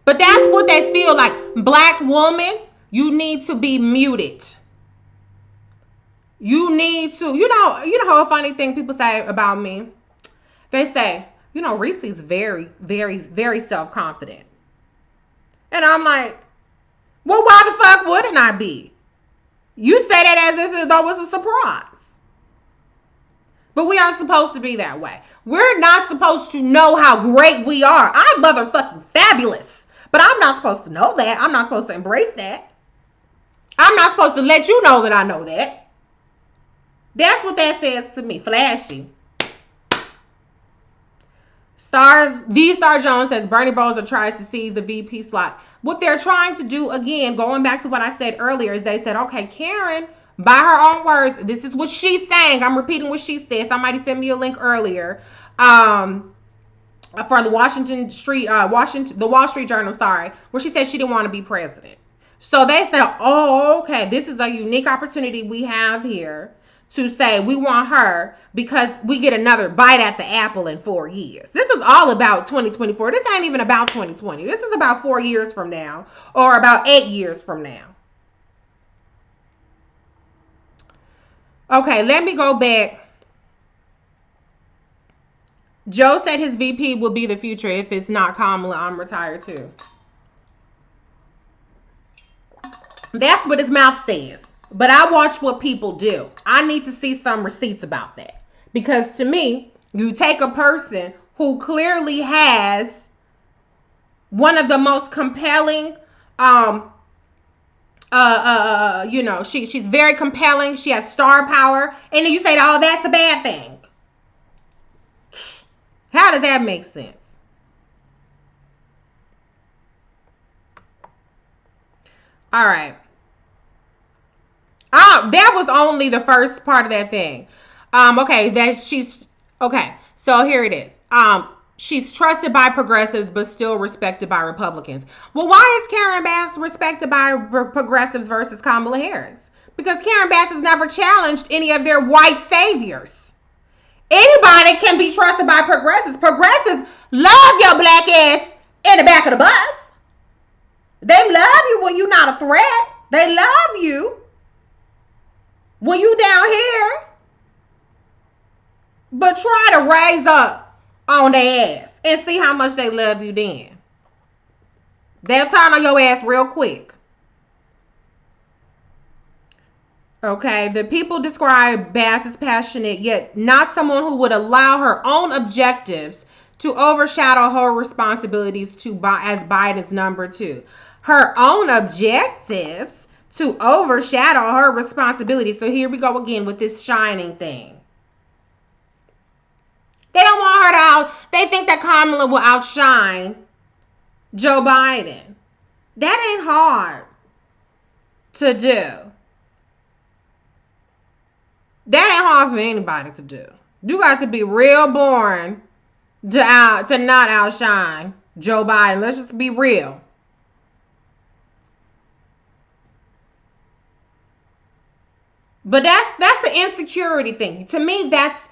Speaker 1: But that's what they feel like. Black woman, you need to be muted. You need to, you know how a funny thing people say about me? They say, Reese's very, very, very self-confident. And I'm like, well, why the fuck wouldn't I be? You say that as if that was a surprise. But we aren't supposed to be that way. We're not supposed to know how great we are. I'm motherfucking fabulous. But I'm not supposed to know that. I'm not supposed to embrace that. I'm not supposed to let you know that I know that. That's what that says to me. Flashy. Star Jones says Bernie Boza tries to seize the VP slot. What they're trying to do, again, going back to what I said earlier, is they said, okay, Karen, by her own words, this is what she's saying. I'm repeating what she said. Somebody sent me a link earlier for the the Wall Street Journal, where she said she didn't want to be president. So they said, oh, okay, this is a unique opportunity we have here to say we want her because we get another bite at the apple in 4 years. This is all about 2024. This ain't even about 2020. This is about 4 years from now or about 8 years from now. Okay, let me go back. Joe said his VP will be the future. If it's not Kamala, I'm retired too. That's what his mouth says. But I watch what people do. I need to see some receipts about that. Because to me, you take a person who clearly has one of the most compelling, she's very compelling. She has star power. And then you say, oh, that's a bad thing. How does that make sense? All right. That was only the first part of that thing. So here it is. She's trusted by progressives, but still respected by Republicans. Well, why is Karen Bass respected by progressives versus Kamala Harris? Because Karen Bass has never challenged any of their white saviors. Anybody can be trusted by progressives. Progressives love your black ass in the back of the bus. They love you when you're not a threat. They love you when you down here, but try to raise up on their ass and see how much they love you then. They'll turn on your ass real quick. Okay, the people describe Bass as passionate, yet not someone who would allow her own objectives to overshadow her responsibilities as Biden's number 2. Her own objectives to overshadow her responsibilities. So here we go again with this shining thing. They don't want her to they think that Kamala will outshine Joe Biden. That ain't hard to do. That ain't hard for anybody to do. You got to be real born to not outshine Joe Biden. Let's just be real. But that's the insecurity thing. To me, that's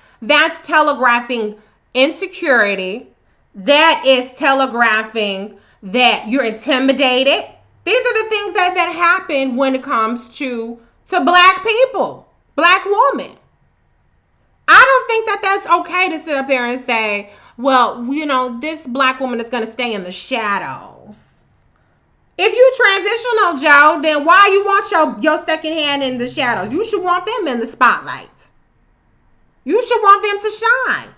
Speaker 1: telegraphing insecurity. That is telegraphing that you're intimidated. These are the things that happen when it comes to black people, black women. I don't think that that's okay to sit up there and say, well, this black woman is going to stay in the shadows. If you transitional, Joe, then why you want your second hand in the shadows? You should want them in the spotlight. You should want them to shine.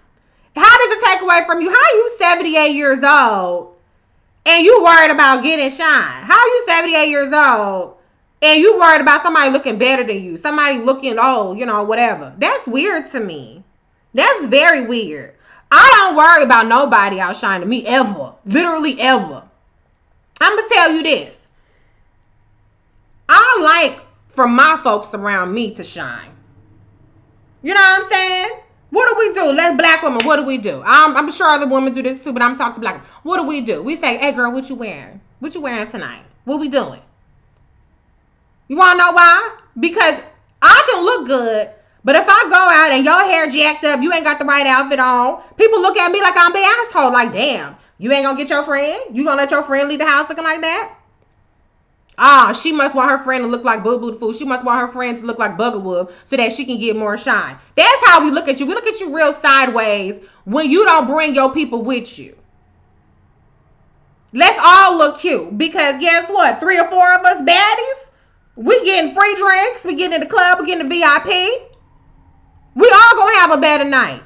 Speaker 1: How does it take away from you? How are you 78 years old and you worried about getting shine? How are you 78 years old and you worried about somebody looking better than you? Somebody looking old, whatever. That's weird to me. That's very weird. I don't worry about nobody outshining me ever. Literally ever. I'm going to tell you this. I like for my folks around me to shine. You know what I'm saying? What do we do? Let's black women, what do we do? I'm sure other women do this too, but I'm talking to black women. What do we do? We say, hey girl, what you wearing? What you wearing tonight? What we doing? You want to know why? Because I can look good, but if I go out and your hair jacked up, you ain't got the right outfit on, people look at me like I'm the asshole. Like, damn. You ain't gonna get your friend? You gonna let your friend leave the house looking like that? She must want her friend to look like Boo Boo the Fool. She must want her friend to look like Bugaboo so that she can get more shine. That's how we look at you. We look at you real sideways when you don't bring your people with you. Let's all look cute. Because guess what? 3 or 4 of us baddies, we getting free drinks. We getting in the club. We getting the VIP. We all gonna have a better night.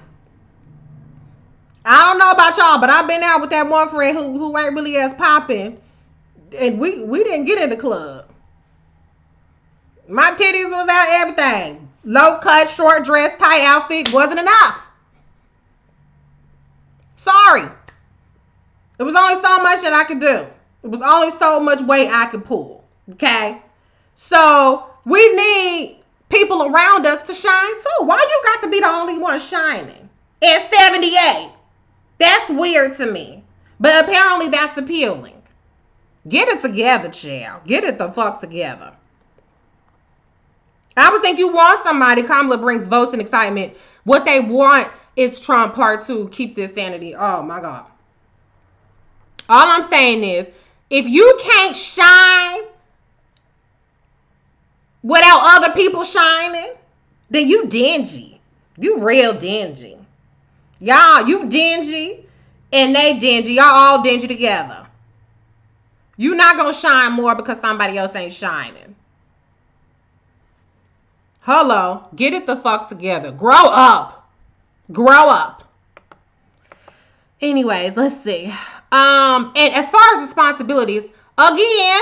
Speaker 1: I don't know about y'all, but I've been out with that one friend who ain't really as popping, and we didn't get in the club. My titties was out, everything. Low cut, short dress, tight outfit wasn't enough. Sorry. It was only so much that I could do. It was only so much weight I could pull. Okay? So we need people around us to shine too. Why you got to be the only one shining at 78? That's weird to me. But apparently that's appealing. Get it together, child. Get it the fuck together. I would think you want somebody. Kamala brings votes and excitement. What they want is Trump part 2. Keep this sanity. Oh my God. All I'm saying is, if you can't shine without other people shining, then you dingy. You real dingy. Y'all, you dingy and they dingy. Y'all all dingy together. You not gonna shine more because somebody else ain't shining. Hello, get it the fuck together. Grow up. Grow up. Anyways, let's see. And as far as responsibilities, again,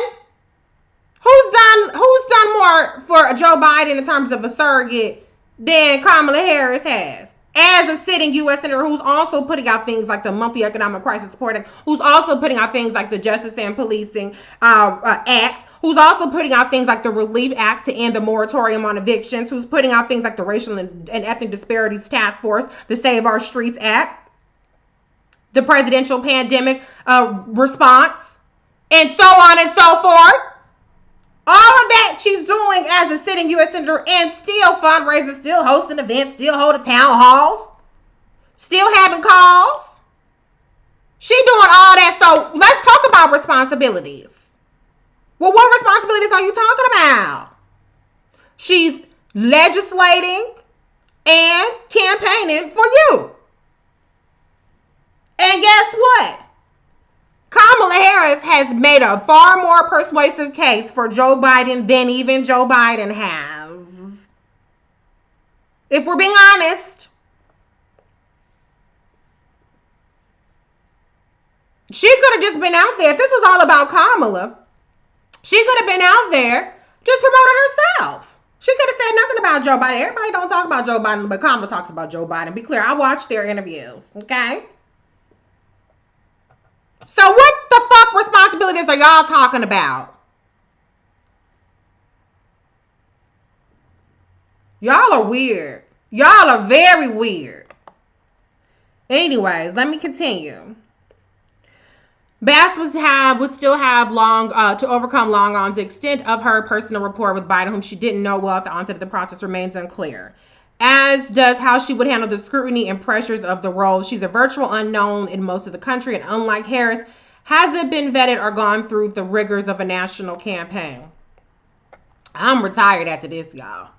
Speaker 1: who's done more for Joe Biden in terms of a surrogate than Kamala Harris has? As a sitting U.S. Senator who's also putting out things like the monthly economic crisis support act, who's also putting out things like the Justice and Policing Act, who's also putting out things like the Relief Act to end the moratorium on evictions, who's putting out things like the Racial and Ethnic Disparities Task Force, the Save Our Streets Act, the Presidential Pandemic Response, and so on and so forth. All of that she's doing as a sitting U.S. Senator, and still fundraising, still hosting events, still holding town halls, still having calls. She doing all that. So let's talk about responsibilities. Well, what responsibilities are you talking about? She's legislating and campaigning for you. And guess what? Kamala Harris has made a far more persuasive case for Joe Biden than even Joe Biden has. If we're being honest, she could have just been out there. If this was all about Kamala, she could have been out there just promoting herself. She could have said nothing about Joe Biden. Everybody don't talk about Joe Biden, but Kamala talks about Joe Biden. Be clear, I watched their interviews, okay? So what the fuck responsibilities are y'all talking about? Y'all are weird. Y'all are very weird. Anyways, let me continue. Bass would still have to overcome long on the extent of her personal rapport with Biden, whom she didn't know well at the onset of the process, remains unclear. As does how she would handle the scrutiny and pressures of the role. She's a virtual unknown in most of the country, and unlike Harris, hasn't been vetted or gone through the rigors of a national campaign. I'm retired after this, y'all.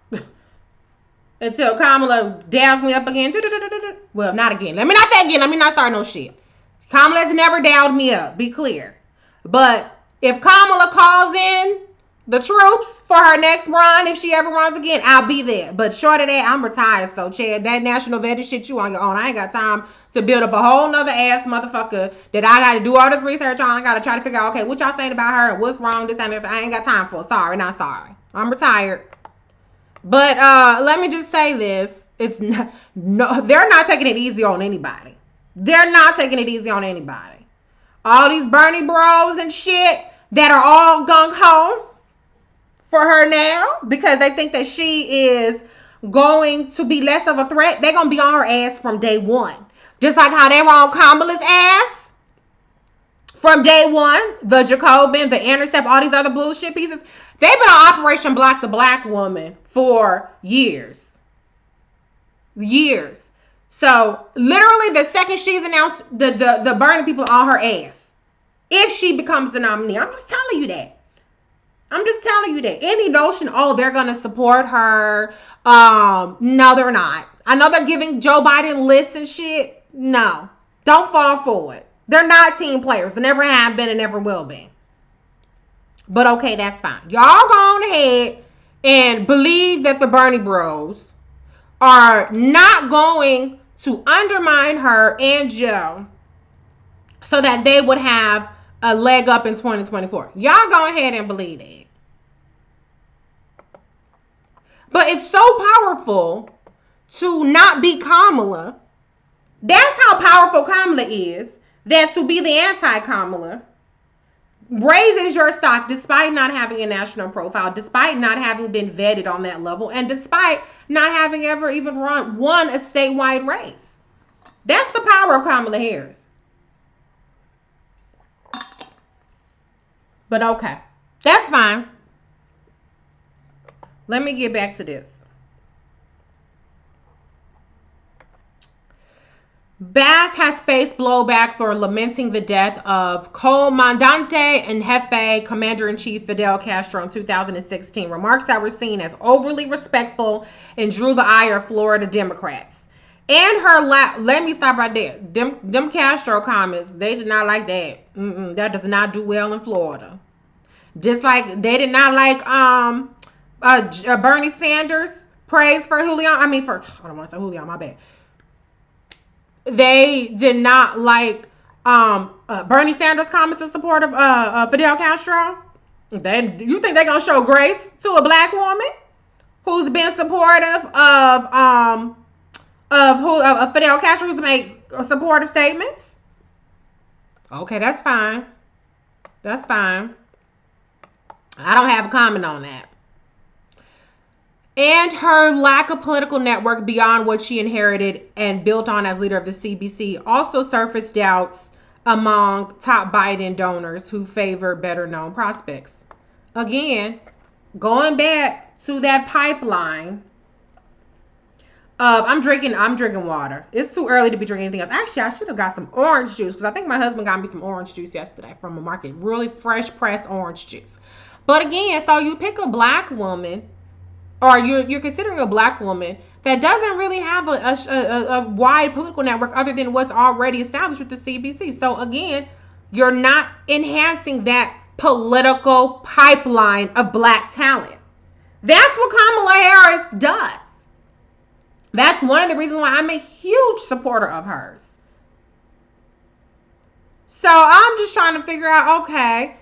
Speaker 1: Until Kamala dials me up again. Well, not again. Let me not say again. Let me not start no shit. Kamala's never dialed me up. Be clear. But if Kamala calls in the troops for her next run, if she ever runs again, I'll be there. But short of that, I'm retired. So, Chad, that national vetting shit you on your own. I ain't got time to build up a whole nother ass motherfucker that I got to do all this research on. I got to try to figure out, okay, what y'all saying about her and what's wrong, this and that. I ain't got time for it. Sorry, not sorry. I'm retired. But let me just say this. They're not taking it easy on anybody. They're not taking it easy on anybody. All these Bernie bros and shit that are all gung-ho for her now because they think that she is going to be less of a threat. They're going to be on her ass from day one. Just like how they were on Kamala's ass from day one. The Jacobin, the Intercept, all these other bullshit pieces. They've been on Operation Block the Black Woman for years. Years. So, literally, the second she's announced, the Bernie people are on her ass. If she becomes the nominee. I'm just telling you that. Any notion, they're going to support her. No, they're not. I know they're giving Joe Biden lists and shit. No. Don't fall for it. They're not team players. They never have been and never will be. But okay, that's fine. Y'all go on ahead and believe that the Bernie bros are not going to undermine her and Joe so that they would have a leg up in 2024. Y'all go ahead and believe it. But it's so powerful to not be Kamala. That's how powerful Kamala is, that to be the anti-Kamala raises your stock despite not having a national profile, despite not having been vetted on that level, and despite not having ever even won a statewide race. That's the power of Kamala Harris. But okay, that's fine. Let me get back to this. Bass has faced blowback for lamenting the death of Comandante en Jefe, Commander-in-Chief Fidel Castro in 2016. Remarks that were seen as overly respectful and drew the ire of Florida Democrats. And let me stop right there. Them Castro comments, they did not like that. That does not do well in Florida. Just like they did not like Bernie Sanders praise for Julian. I don't want to say Julian, my bad. They did not like Bernie Sanders' comments in support of Fidel Castro. You think they're gonna show grace to a black woman who's been supportive of Fidel Castro, who's made supportive statements? Okay, that's fine. That's fine. I don't have a comment on that. And her lack of political network beyond what she inherited and built on as leader of the CBC also surfaced doubts among top Biden donors who favor better known prospects. Again, going back to that pipeline of I'm drinking water. It's too early to be drinking anything else. Actually, I should have got some orange juice because I think my husband got me some orange juice yesterday from a market. Really fresh pressed orange juice. But again, so you pick a black woman, or you're considering a black woman that doesn't really have a wide political network other than what's already established with the CBC. So again, you're not enhancing that political pipeline of black talent. That's what Kamala Harris does. That's one of the reasons why I'm a huge supporter of hers. So I'm just trying to figure out, okay,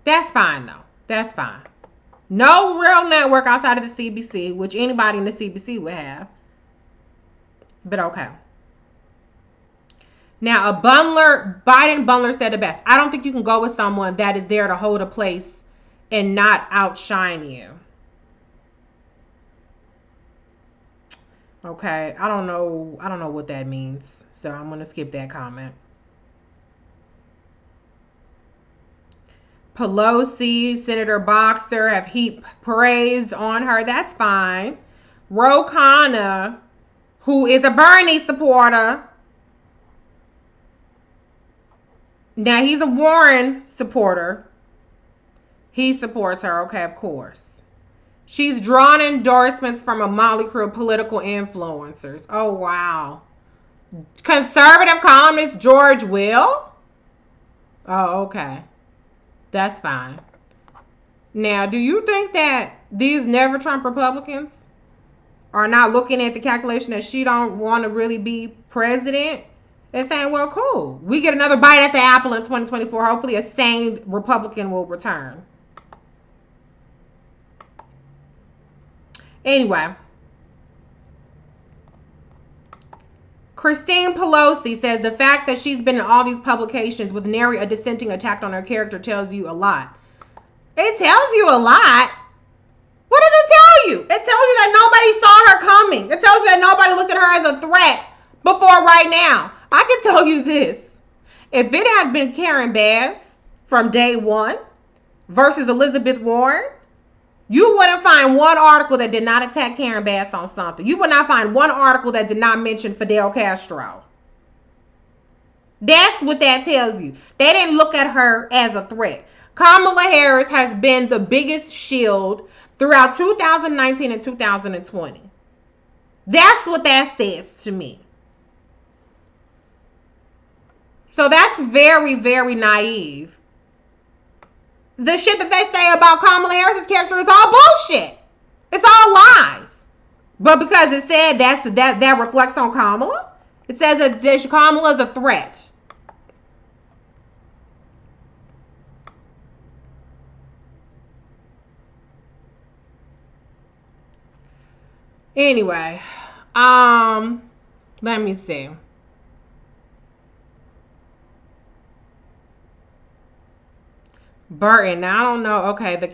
Speaker 1: that's fine though. That's fine. No real network outside of the CBC, which anybody in the CBC would have. But okay. Now, a Biden bundler said it best. I don't think you can go with someone that is there to hold a place and not outshine you. Okay, I don't know what that means. So I'm going to skip that comment. Pelosi, Senator Boxer have heaped praise on her. That's fine. Ro Khanna, who is a Bernie supporter. Now, he's a Warren supporter. He supports her. Okay, of course. She's drawn endorsements from a motley crew of political influencers. Oh, wow. Conservative columnist George Will? Oh, okay. That's fine. Now, do you think that these never Trump Republicans are not looking at the calculation that she don't want to really be president and saying, well, cool. We get another bite at the apple in 2024. Hopefully a sane Republican will return. Anyway. Christine Pelosi says the fact that she's been in all these publications with nary a dissenting attack on her character tells you a lot. It tells you a lot? What does it tell you? It tells you that nobody saw her coming. It tells you that nobody looked at her as a threat before right now. I can tell you this. If it had been Karen Bass from day one versus Elizabeth Warren, you wouldn't find one article that did not attack Karen Bass on something. You would not find one article that did not mention Fidel Castro. That's what that tells you. They didn't look at her as a threat. Kamala Harris has been the biggest shield throughout 2019 and 2020. That's what that says to me. So that's very, very naive. The shit that they say about Kamala Harris's character is all bullshit. It's all lies. But because it said that reflects on Kamala, it says that Kamala is a threat. Anyway, let me see. Burton. Now, I don't know. Okay, the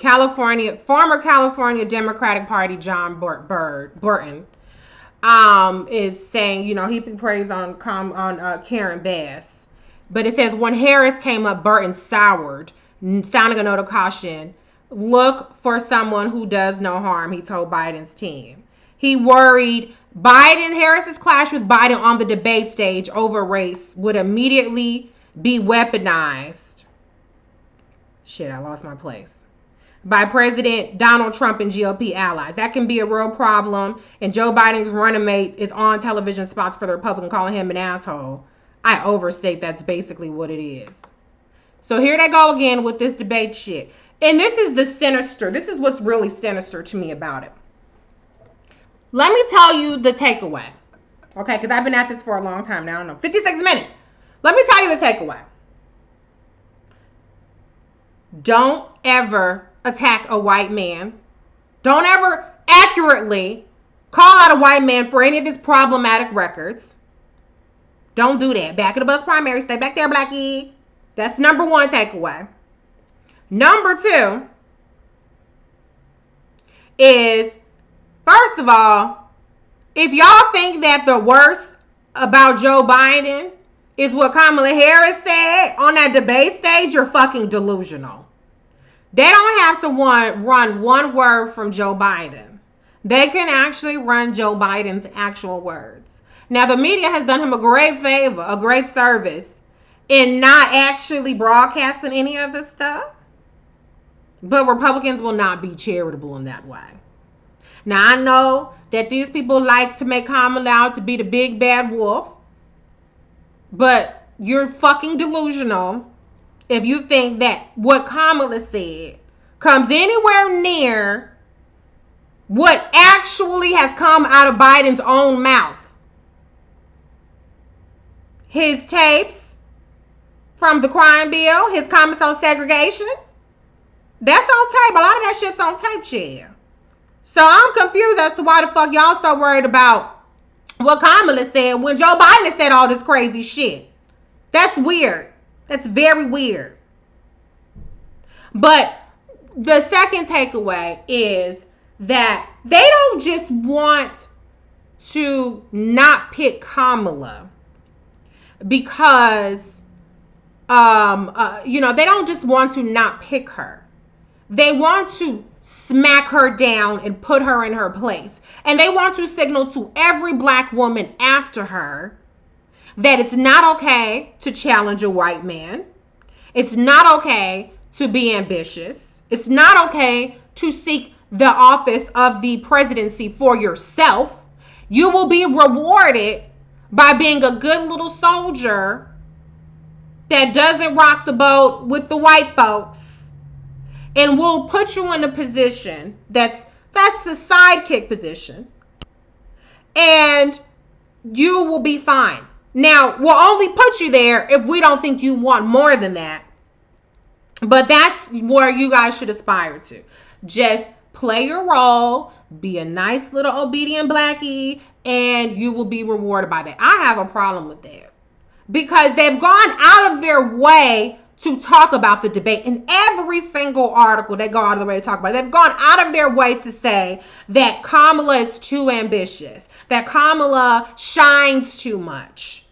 Speaker 1: former California Democratic Party John Burton is saying, heaping praise on Karen Bass. But it says when Harris came up, Burton soured, sounding a note of caution. Look for someone who does no harm, he told Biden's team. He worried Harris's clash with Biden on the debate stage over race would immediately be weaponized. Shit, I lost my place. By President Donald Trump and GOP allies. That can be a real problem. And Joe Biden's running mate is on television spots for the Republican calling him an asshole. I overstate that's basically what it is. So here they go again with this debate shit. And this is this is what's really sinister to me about it. Let me tell you the takeaway. Okay, because I've been at this for a long time now. I don't know, 56 minutes. Let me tell you the takeaway. Don't ever attack a white man. Don't ever accurately call out a white man for any of his problematic records. Don't do that. Back of the bus primary. Stay back there, Blackie. That's number one takeaway. Number two is, first of all, if y'all think that the worst about Joe Biden is what Kamala Harris said on that debate stage, you're fucking delusional. They don't have to run one word from Joe Biden. They can actually run Joe Biden's actual words. Now, the media has done him a great favor, a great service in not actually broadcasting any of this stuff. But Republicans will not be charitable in that way. Now, I know that these people like to make Kamala out to be the big bad wolf. But you're fucking delusional if you think that what Kamala said comes anywhere near what actually has come out of Biden's own mouth. His tapes from the crime bill, his comments on segregation, that's on tape. A lot of that shit's on tape, shit. So I'm confused as to why the fuck y'all so worried about what Kamala said when Joe Biden said all this crazy shit. That's weird. That's very weird. But the second takeaway is that they don't just want to not pick Kamala because, they don't just want to not pick her. They want to smack her down and put her in her place. And they want to signal to every black woman after her that it's not okay to challenge a white man. It's not okay to be ambitious. It's not okay to seek the office of the presidency for yourself. You will be rewarded by being a good little soldier that doesn't rock the boat with the white folks. And we'll put you in a position that's the sidekick position. And you will be fine. Now, we'll only put you there if we don't think you want more than that. But that's where you guys should aspire to. Just play your role, be a nice little obedient blackie, and you will be rewarded by that. I have a problem with that. Because they've gone out of their way to talk about the debate. In every single article, they go out of their way to talk about it. They've gone out of their way to say that Kamala is too ambitious, that Kamala shines too much.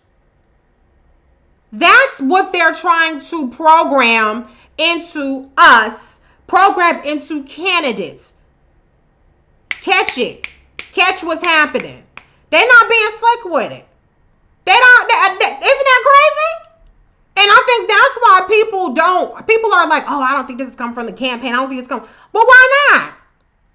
Speaker 1: That's what they're trying to program into us, program into candidates. Catch it. Catch what's happening. They're not being slick with it. Isn't that crazy? And I think that's why people are like, oh, I don't think this has come from the campaign. I don't think it's come. Well, why not?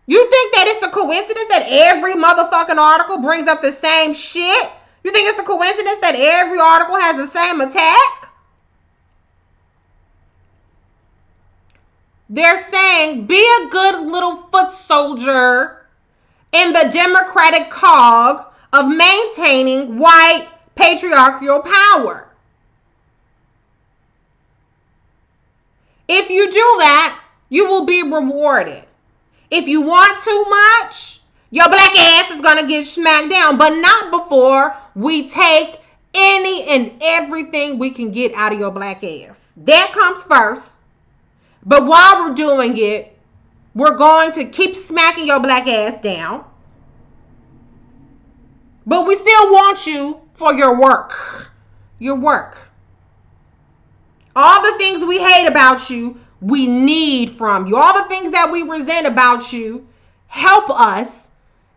Speaker 1: You think that it's a coincidence that every motherfucking article brings up the same shit? You think it's a coincidence that every article has the same attack? They're saying, be a good little foot soldier in the democratic cog of maintaining white patriarchal power. If you do that, you will be rewarded. If you want too much, your black ass is going to get smacked down, but not before we take any and everything we can get out of your black ass. That comes first. But while we're doing it, we're going to keep smacking your black ass down. But we still want you for your work. Your work. All the things we hate about you, we need from you. All the things that we resent about you, help us.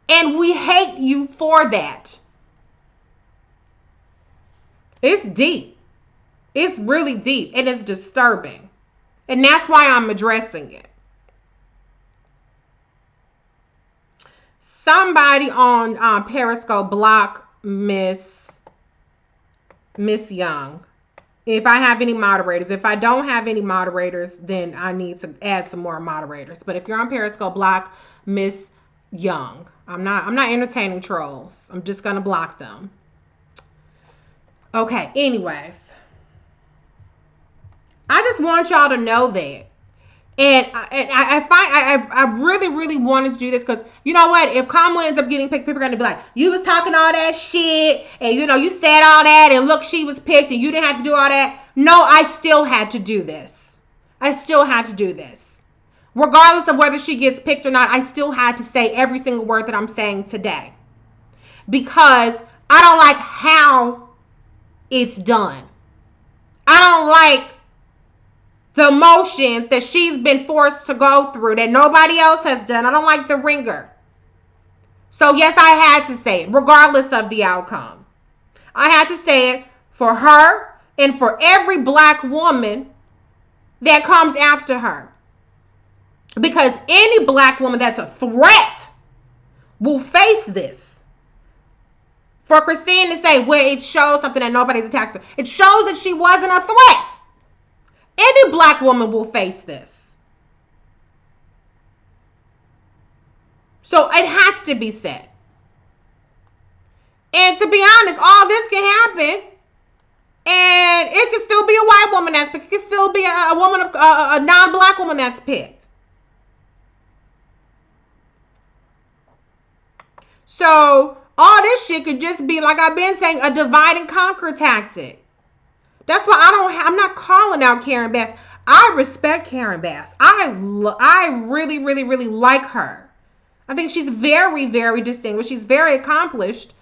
Speaker 1: And we hate you for that. It's deep. It's really deep. And it's disturbing. And that's why I'm addressing it. Somebody on Periscope block Miss Young. If I have any moderators. If I don't have any moderators, then I need to add some more moderators. But if you're on Periscope, block Miss Young. I'm not entertaining trolls. I'm just gonna block them. Okay, anyways. I just want y'all to know that. And I really, really wanted to do this because, you know what? If Kamala ends up getting picked, people are going to be like, you was talking all that shit and, you know, you said all that and look, she was picked and you didn't have to do all that. No, I still had to do this. I still had to do this. Regardless of whether she gets picked or not, I still had to say every single word that I'm saying today. Because I don't like how it's done. I don't like the motions that she's been forced to go through that nobody else has done. I don't like the ringer. So yes, I had to say it, regardless of the outcome. I had to say it for her and for every black woman that comes after her. Because any black woman that's a threat will face this. For Christine to say, well, it shows something that nobody's attacked her. It shows that she wasn't a threat. Any black woman will face this. So it has to be said. And to be honest, all this can happen. And it can still be a white woman that's picked. It can still be a woman of a non-black woman that's picked. So all this shit could just be, like I've been saying, a divide and conquer tactic. That's why I'm not calling out Karen Bass. I respect Karen Bass. I really, really, really like her. I think she's very, very distinguished. She's very accomplished.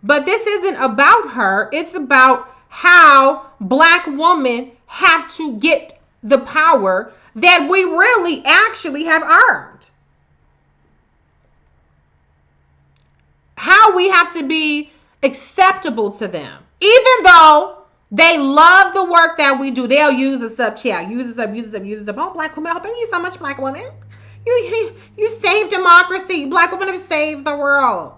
Speaker 1: But this isn't about her. It's about how black women have to get the power that we really actually have earned. How we have to be acceptable to them. Even though they love the work that we do. They'll use us up, child. Use us up. Oh, black women. Thank you so much, black women. You saved democracy. Black women have saved the world.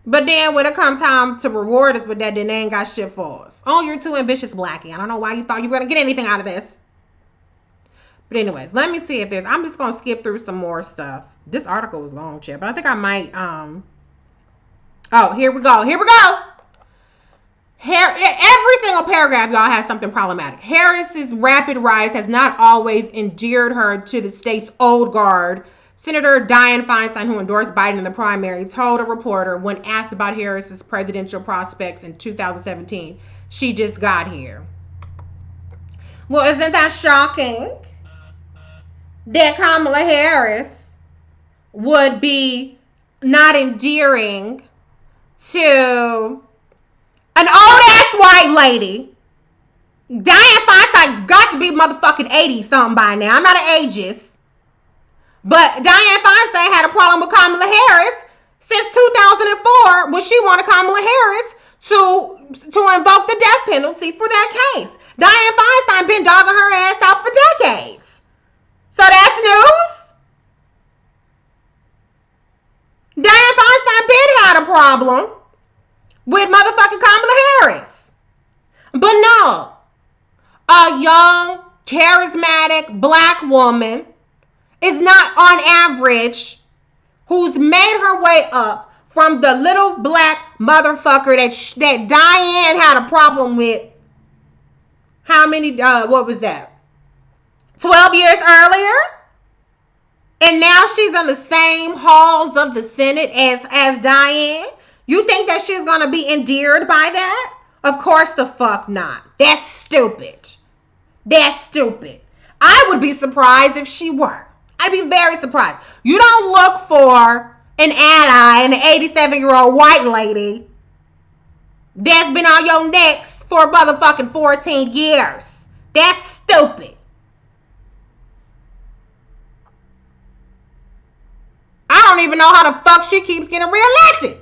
Speaker 1: But then when it comes time to reward us with that, then they ain't got shit for us. Oh, you're too ambitious, Blackie. I don't know why you thought you were going to get anything out of this. But anyways, let me see if there's... I'm just going to skip through some more stuff. This article was long, chill. But I think I might... Oh, here we go. Every single paragraph, y'all, has something problematic. Harris's rapid rise has not always endeared her to the state's old guard. Senator Dianne Feinstein, who endorsed Biden in the primary, told a reporter when asked about Harris's presidential prospects in 2017, she just got here. Well, isn't that shocking that Kamala Harris would be not endearing to an old-ass white lady? Dianne Feinstein got to be motherfucking 80-something by now. I'm not an ageist. But Dianne Feinstein had a problem with Kamala Harris since 2004 when she wanted Kamala Harris to invoke the death penalty for that case. Dianne Feinstein been dogging her ass out for decades. So that's news? Dianne Feinstein been had a problem with motherfucking Kamala Harris. But no, a young, charismatic black woman is not on average who's made her way up from the little black motherfucker that Diane had a problem with. How many, what was that? 12 years earlier? And now she's in the same halls of the Senate as Diane? You think that she's going to be endeared by that? Of course the fuck not. That's stupid. That's stupid. I would be surprised if she were. I'd be very surprised. You don't look for an ally, an 87-year-old white lady that's been on your necks for motherfucking 14 years. That's stupid. I don't even know how the fuck she keeps getting reelected.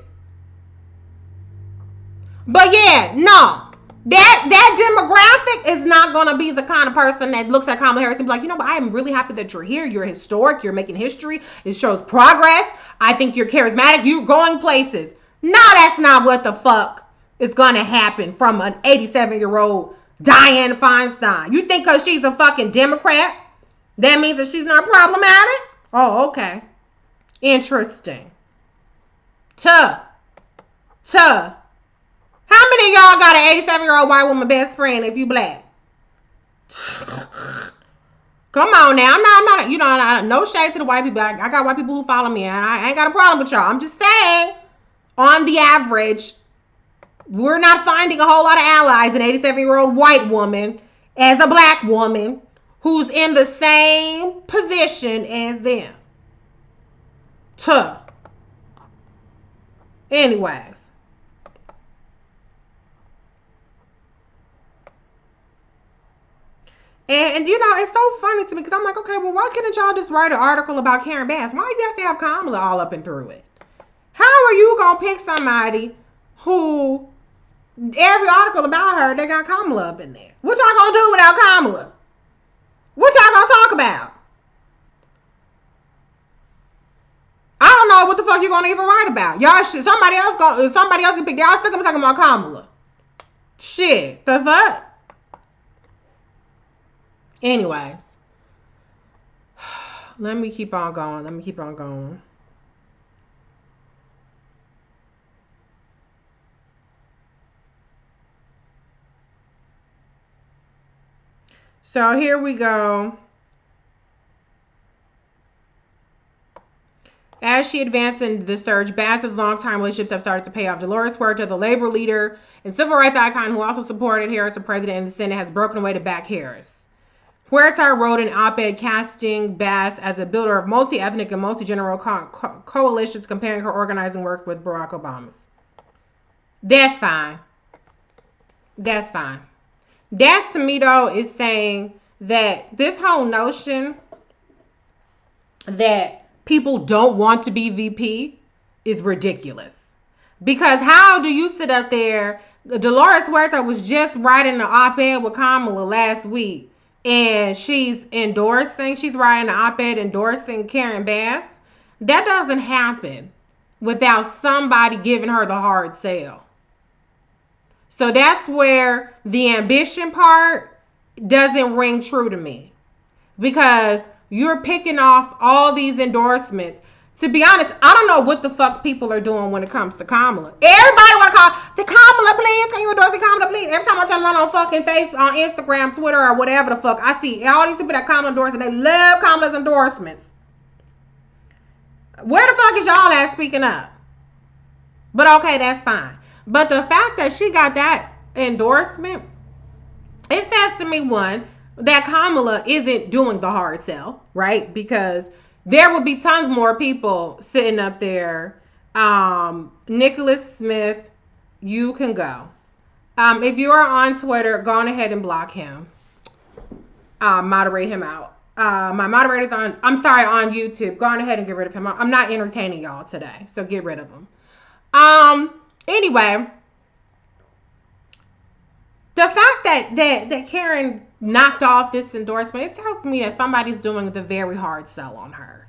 Speaker 1: But yeah, no. That demographic is not going to be the kind of person that looks at Kamala Harris and be like, you know what, I am really happy that you're here. You're historic. You're making history. It shows progress. I think you're charismatic. You're going places. No, that's not what the fuck is going to happen from an 87-year-old Dianne Feinstein. You think because she's a fucking Democrat, that means that she's not problematic? Oh, okay. Interesting. How many of y'all got an 87-year-old white woman best friend if you black? Come on now. I'm not, you know, no shade to the white people. I got white people who follow me, and I ain't got a problem with y'all. I'm just saying, on the average, we're not finding a whole lot of allies, an 87-year-old white woman as a black woman who's in the same position as them. Anyways. And you know, it's so funny to me because I'm like, okay, well, why couldn't y'all just write an article about Karen Bass? Why do you have to have Kamala all up and through it? How are you going to pick somebody who, every article about her, they got Kamala up in there? What y'all going to do without Kamala? What y'all going to talk about? I don't know what the fuck you're going to even write about. Y'all should, somebody else can pick, y'all still going to be talking about Kamala. Shit, the fuck? Anyways, let me keep on going. So here we go. As she advanced in the surge, Bass's longtime relationships have started to pay off. Dolores Huerta, the labor leader and civil rights icon who also supported Harris for president in the Senate, has broken away to back Harris. Huerta wrote an op-ed casting Bass as a builder of multi-ethnic and multi-generational coalitions, comparing her organizing work with Barack Obama's. That's fine. That's, to me, though, is saying that this whole notion that people don't want to be VP is ridiculous. Because how do you sit up there? Dolores Huerta was just writing an op-ed with Kamala last week. And she's writing an op-ed endorsing Karen Bass. That doesn't happen without somebody giving her the hard sell. So that's where the ambition part doesn't ring true to me. Because you're picking off all these endorsements. To be honest, I don't know what the fuck people are doing when it comes to Kamala. Everybody want to call the Kamala, please. Can you endorse the Kamala, please? Every time I turn around on fucking face on Instagram, Twitter, or whatever the fuck, I see all these people that Kamala endorse, and they love Kamala's endorsements. Where the fuck is y'all at speaking up? But okay, that's fine. But the fact that she got that endorsement, it says to me, one, that Kamala isn't doing the hard sell, right? Because there would be tons more people sitting up there. Nicholas Smith, you can go. If you are on Twitter, go on ahead and block him. Moderate him out. My moderator's on YouTube. Go on ahead and get rid of him. I'm not entertaining y'all today, so get rid of him. Anyway, the fact that Karen knocked off this endorsement, it tells me that somebody's doing the very hard sell on her.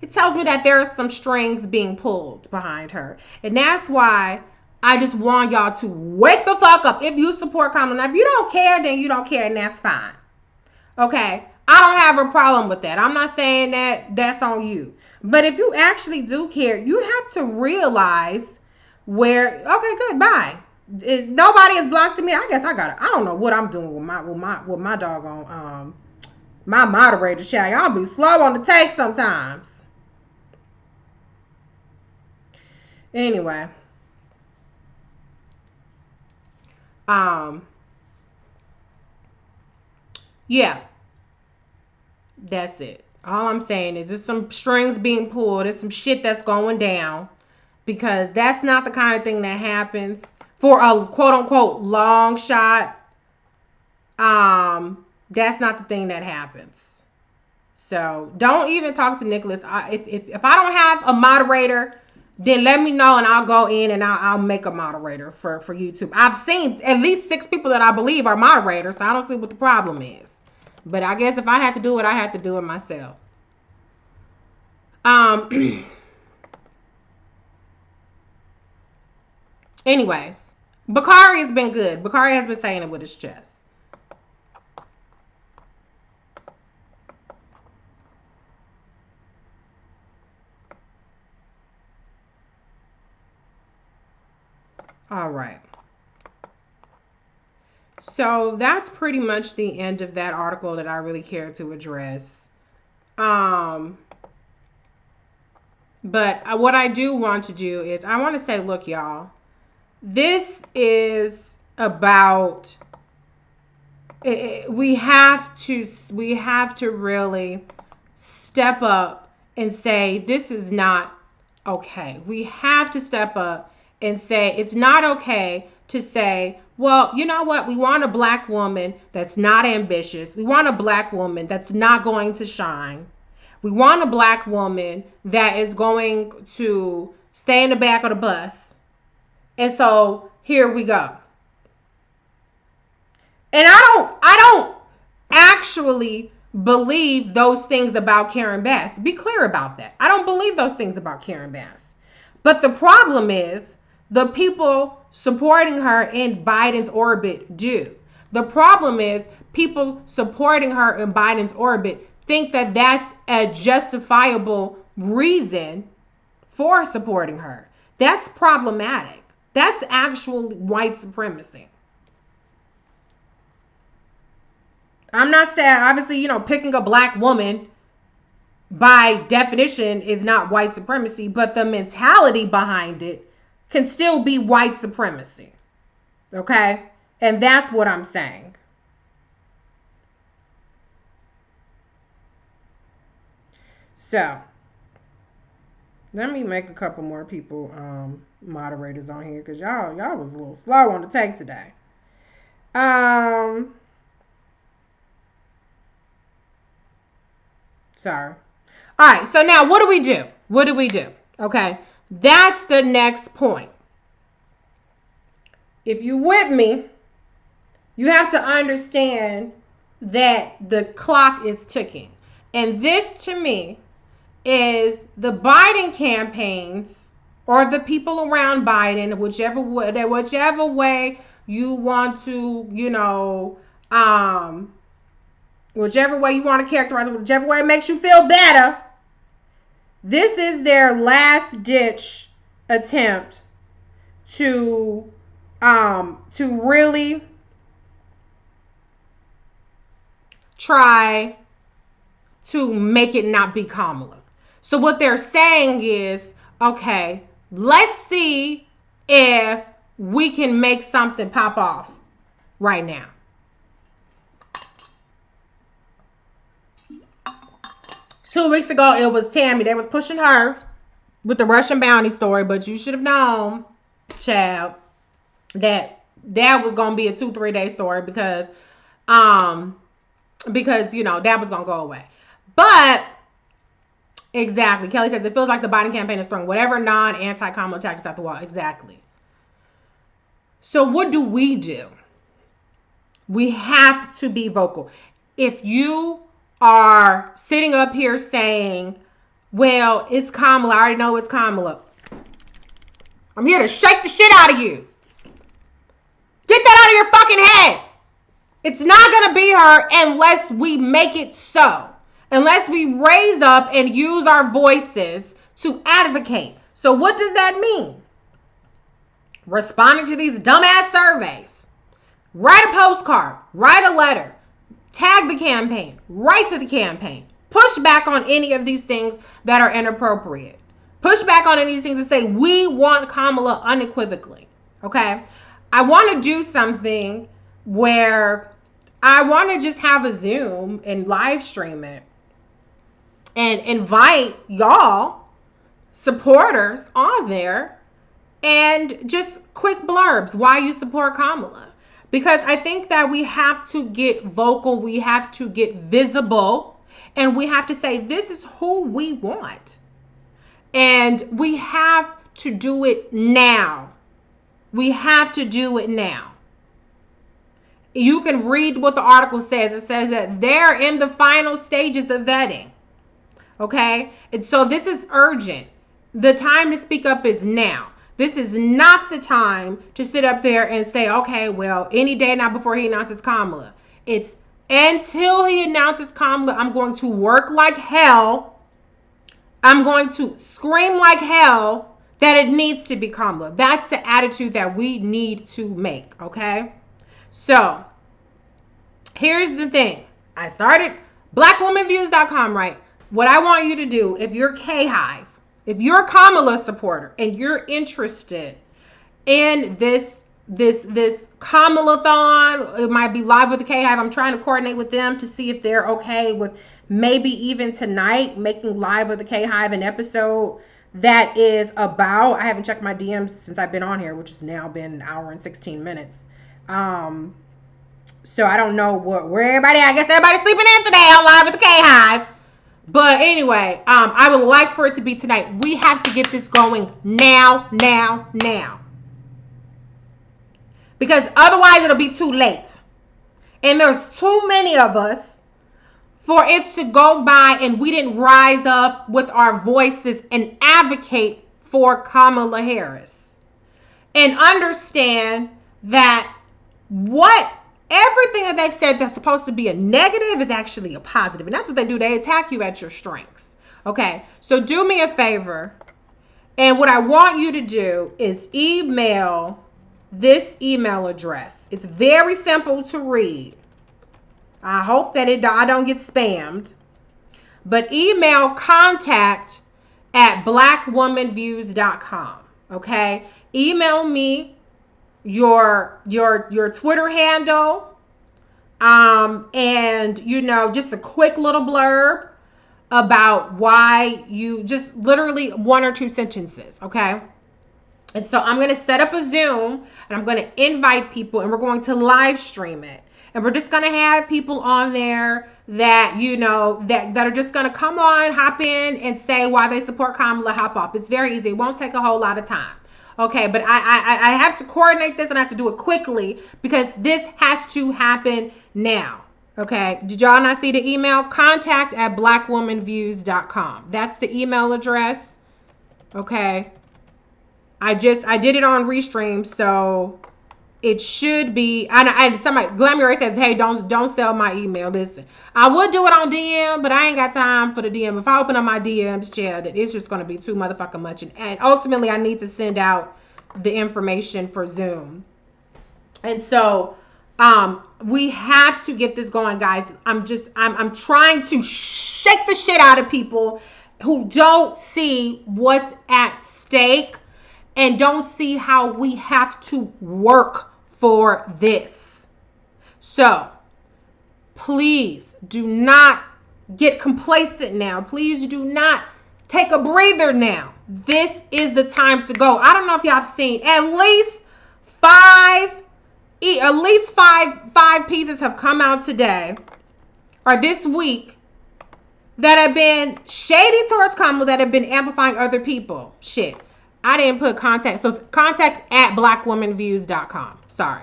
Speaker 1: It tells me that there are some strings being pulled behind her. And that's why I just want y'all to wake the fuck up. If you support Kamala, now if you don't care, then you don't care, and that's fine. Okay? I don't have a problem with that. I'm not saying that that's on you. But if you actually do care, you have to realize where, okay, good, bye. Nobody has blocked me. I guess I don't know what I'm doing with my doggone my moderator chat. Y'all be slow on the take sometimes. Anyway. Yeah. That's it. All I'm saying is there's some strings being pulled. There's some shit that's going down. Because that's not the kind of thing that happens for a quote unquote long shot. That's not the thing that happens. So don't even talk to Nicholas. If I don't have a moderator, then let me know and I'll go in and I'll make a moderator for YouTube. I've seen at least 6 people that I believe are moderators, so I don't see what the problem is. But I guess if I had to do it, I had to do it myself. Anyways, Bakari has been good. Bakari has been saying it with his chest. All right. So that's pretty much the end of that article that I really care to address. But what I do want to do is I want to say, look, y'all, this is about, we have to really step up and say, this is not okay. We have to step up and say, it's not okay to say, well, you know what? We want a black woman that's not ambitious. We want a black woman that's not going to shine. We want a black woman that is going to stay in the back of the bus. And so here we go. And I don't actually believe those things about Karen Bass. Be clear about that. I don't believe those things about Karen Bass. But the problem is the people supporting her in Biden's orbit do. The problem is people supporting her in Biden's orbit think that that's a justifiable reason for supporting her. That's problematic. That's actual white supremacy. I'm not saying, obviously, picking a black woman by definition is not white supremacy, but the mentality behind it can still be white supremacy. Okay? And that's what I'm saying. So, let me make a couple more people moderators on here, because y'all was a little slow on the take today. Sorry. All right, so now what do we do? What do we do? Okay, that's the next point. If you with me, you have to understand that the clock is ticking. And this, to me, is the Biden campaigns or the people around Biden, whichever way you want to, whichever way you want to characterize it, whichever way it makes you feel better. This is their last ditch attempt to really try to make it not be Kamala. So what they're saying is, okay, let's see if we can make something pop off right now. Two weeks ago, it was Tammy. They was pushing her with the Russian bounty story, but you should have known, child, that was going to be a 2-3 day story because that was going to go away. But exactly, Kelly says it feels like the Biden campaign is throwing whatever anti-Kamala tactics at the wall. Exactly. So what do? We have to be vocal. If you are sitting up here saying, well, it's Kamala, I already know it's Kamala, I'm here to shake the shit out of you. Get that out of your fucking head. It's not going to be her unless we make it so. unless we raise up and use our voices to advocate. So what does that mean? Responding to these dumbass surveys. Write a postcard. Write a letter. Tag the campaign. Write to the campaign. Push back on any of these things that are inappropriate. Push back on any of these things and say, we want Kamala unequivocally. Okay? I want to do something where I want to just have a Zoom and live stream it and invite y'all, supporters, on there and just quick blurbs why you support Kamala. Because I think that we have to get vocal, we have to get visible, and we have to say, this is who we want. And we have to do it now. We have to do it now. You can read what the article says. It says that they're in the final stages of vetting. Okay? And so this is urgent. The time to speak up is now. This is not the time to sit up there and say, okay, well, any day now before he announces Kamala. It's until he announces Kamala, I'm going to work like hell. I'm going to scream like hell that it needs to be Kamala. That's the attitude that we need to make, okay? So, here's the thing. I started blackwomanviews.com, right? What I want you to do, if you're K-Hive, if you're a Kamala supporter and you're interested in this Kamala-thon, it might be live with the K-Hive. I'm trying to coordinate with them to see if they're okay with maybe even tonight making live with the K-Hive an episode that is about, I haven't checked my DMs since I've been on here, which has now been an hour and 16 minutes. So I don't know where everybody, I guess everybody's sleeping in today on live with the K-Hive. But anyway, I would like for it to be tonight. We have to get this going now. Because otherwise it'll be too late. And there's too many of us for it to go by and we didn't rise up with our voices and advocate for Kamala Harris. And understand that everything that they've said that's supposed to be a negative is actually a positive. And that's what they do. They attack you at your strengths. Okay, so do me a favor. And what I want you to do is email this email address. It's very simple to read. I hope that I don't get spammed. But email contact@blackwomanviews.com. Okay? Email me your Twitter handle. And just a quick little blurb about why you, just literally 1 or 2 sentences, okay? And so I'm going to set up a Zoom and I'm going to invite people and we're going to live stream it. And we're just going to have people on there that, that are just going to come on, hop in and say why they support Kamala, hop off. It's very easy. It won't take a whole lot of time. Okay, but I have to coordinate this and I have to do it quickly because this has to happen now. Okay, did y'all not see the email? Contact@blackwomanviews.com. That's the email address. Okay. I did it on Restream, so it should be. And somebody, Glamour says, "Hey, don't sell my email." Listen, I would do it on DM, but I ain't got time for the DM. If I open up my DMs, child, it's just gonna be too motherfucking much. And ultimately, I need to send out the information for Zoom. And so, we have to get this going, guys. I'm trying to shake the shit out of people who don't see what's at stake and don't see how we have to work for this. So, please do not get complacent now. Please do not take a breather now. This is the time to go. I don't know if y'all have seen at least five pieces have come out today or this week that have been shady towards Kamala, that have been amplifying other people. Shit. I didn't put contact. So it's contact@blackwomanviews.com. Sorry.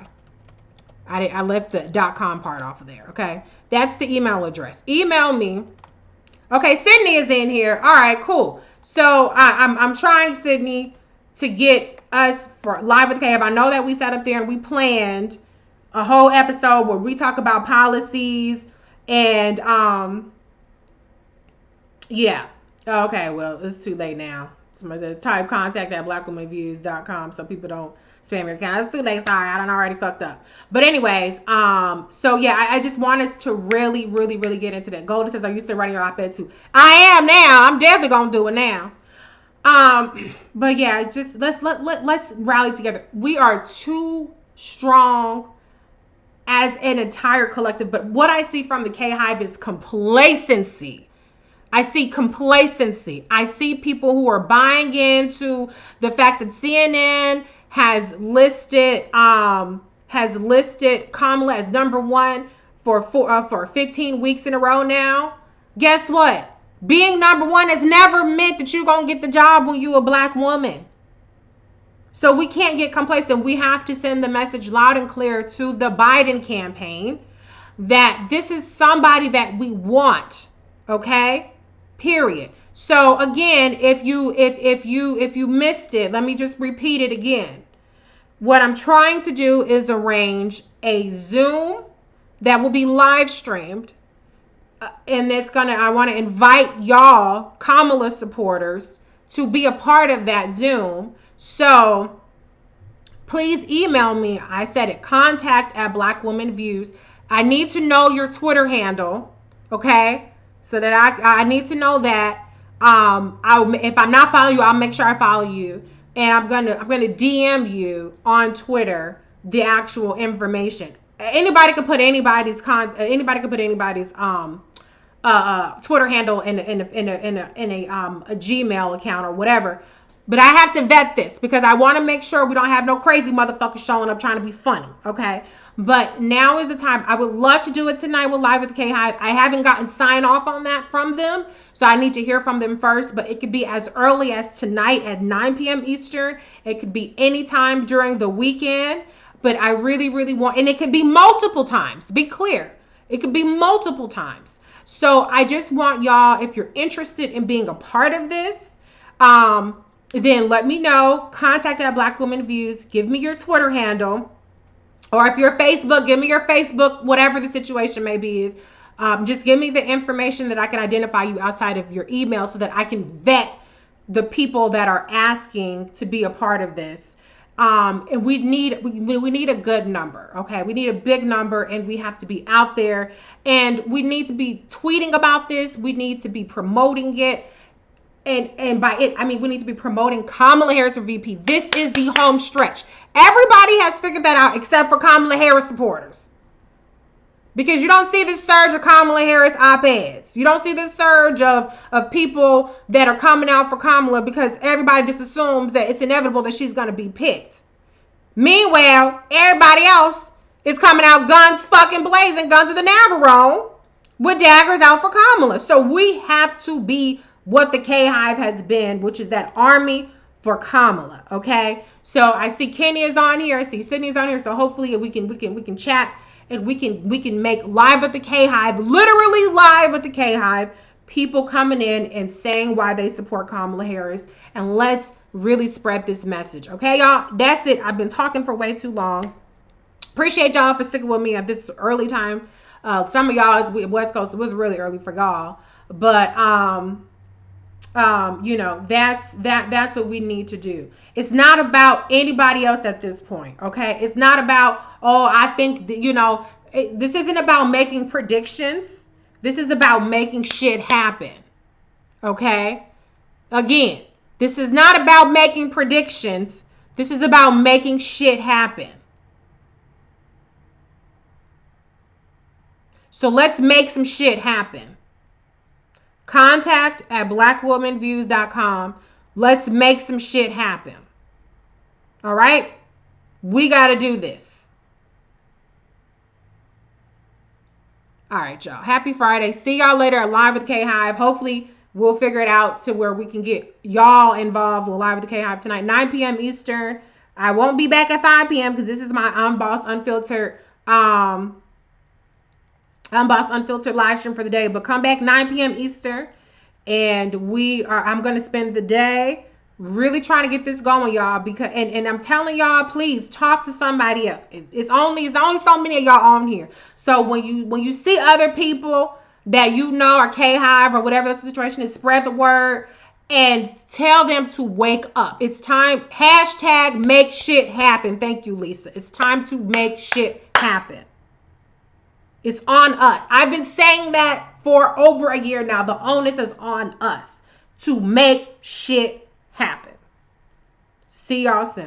Speaker 1: I left the .com part off of there. Okay. That's the email address. Email me. Okay. Sydney is in here. All right, cool. So I'm trying, Sydney, to get us for live with the K-Hive. I know that we sat up there and we planned a whole episode where we talk about policies and Yeah. Okay, well, it's too late now. Somebody says type contact at blackwomanviews.com so people don't spam your account. It's too late. Sorry, I done already fucked up. But anyways, so yeah, I just want us to really, really, really get into that. Golden says, are you still writing your op-ed too? I am now. I'm definitely gonna do it now. But yeah, it's just let's rally together. We are too strong as an entire collective. But what I see from the K Hive is complacency. I see complacency. I see people who are buying into the fact that CNN has listed Kamala as number one for 15 weeks in a row now. Guess what? Being number one has never meant that you're gonna get the job when you're a black woman. So we can't get complacent. We have to send the message loud and clear to the Biden campaign that this is somebody that we want. Okay? Period. So again, if you missed it, let me just repeat it again. What I'm trying to do is arrange a Zoom that will be live streamed. And I want to invite y'all, Kamala supporters, to be a part of that Zoom. So please email me. I said it, contact at Black Woman Views. I need to know your Twitter handle, okay? So that I need to know that. If I'm not following you, I'll make sure I follow you, and I'm gonna DM you on Twitter the actual information. Anybody could put anybody's Twitter handle in a Gmail account or whatever. But I have to vet this because I want to make sure we don't have no crazy motherfuckers showing up trying to be funny, okay? But now is the time. I would love to do it tonight with Live with the K Hive. I haven't gotten sign off on that from them, so I need to hear from them first. But it could be as early as tonight at 9 p.m. Eastern. It could be anytime during the weekend. But I really, really want, and it could be multiple times. Be clear. It could be multiple times. So I just want y'all, if you're interested in being a part of this, then let me know. Contact at Black Woman Views. Give me your Twitter handle. Or if you're Facebook, give me your Facebook, whatever the situation may be is. Just give me the information that I can identify you outside of your email so that I can vet the people that are asking to be a part of this. And we need a good number, okay? We need a big number, and we have to be out there, and we need to be tweeting about this. We need to be promoting it. And by it, I mean, we need to be promoting Kamala Harris for VP. This is the home stretch. Everybody has figured that out except for Kamala Harris supporters. Because you don't see this surge of Kamala Harris op-eds. You don't see this surge of people that are coming out for Kamala because everybody just assumes that it's inevitable that she's going to be picked. Meanwhile, everybody else is coming out guns fucking blazing, guns of the Navarone, with daggers out for Kamala. So we have to be what the K-Hive has been, which is that army for Kamala, okay? So I see Kenny is on here. I see Sydney's on here. So hopefully we can chat and we can make Live with the K-Hive, literally Live with the K-Hive, people coming in and saying why they support Kamala Harris. And let's really spread this message, okay, y'all? That's it. I've been talking for way too long. Appreciate y'all for sticking with me at this early time. Some of y'all is West Coast. It was really early for y'all, but you know, that's what we need to do. It's not about anybody else at this point, okay? It's not about, oh, I think that, you know, this isn't about making predictions. This is about making shit happen, okay? Again, this is not about making predictions. This is about making shit happen. So let's make some shit happen. Contact at blackwomanviews.com. Let's make some shit happen. All right? We got to do this. All right, y'all. Happy Friday. See y'all later at Live with K-Hive. Hopefully, we'll figure it out to where we can get y'all involved with Live with the K-Hive tonight, 9 p.m. Eastern. I won't be back at 5 p.m. because this is my Unbossed Unfiltered live stream for the day. But come back 9 p.m. Eastern, and I'm going to spend the day really trying to get this going, y'all. Because and I'm telling y'all, please talk to somebody else. It's only so many of y'all on here. So when you see other people that you know or K-Hive or whatever the situation is, spread the word and tell them to wake up. It's time. Hashtag make shit happen. Thank you, Lisa. It's time to make shit happen. It's on us. I've been saying that for over a year now. The onus is on us to make shit happen. See y'all soon.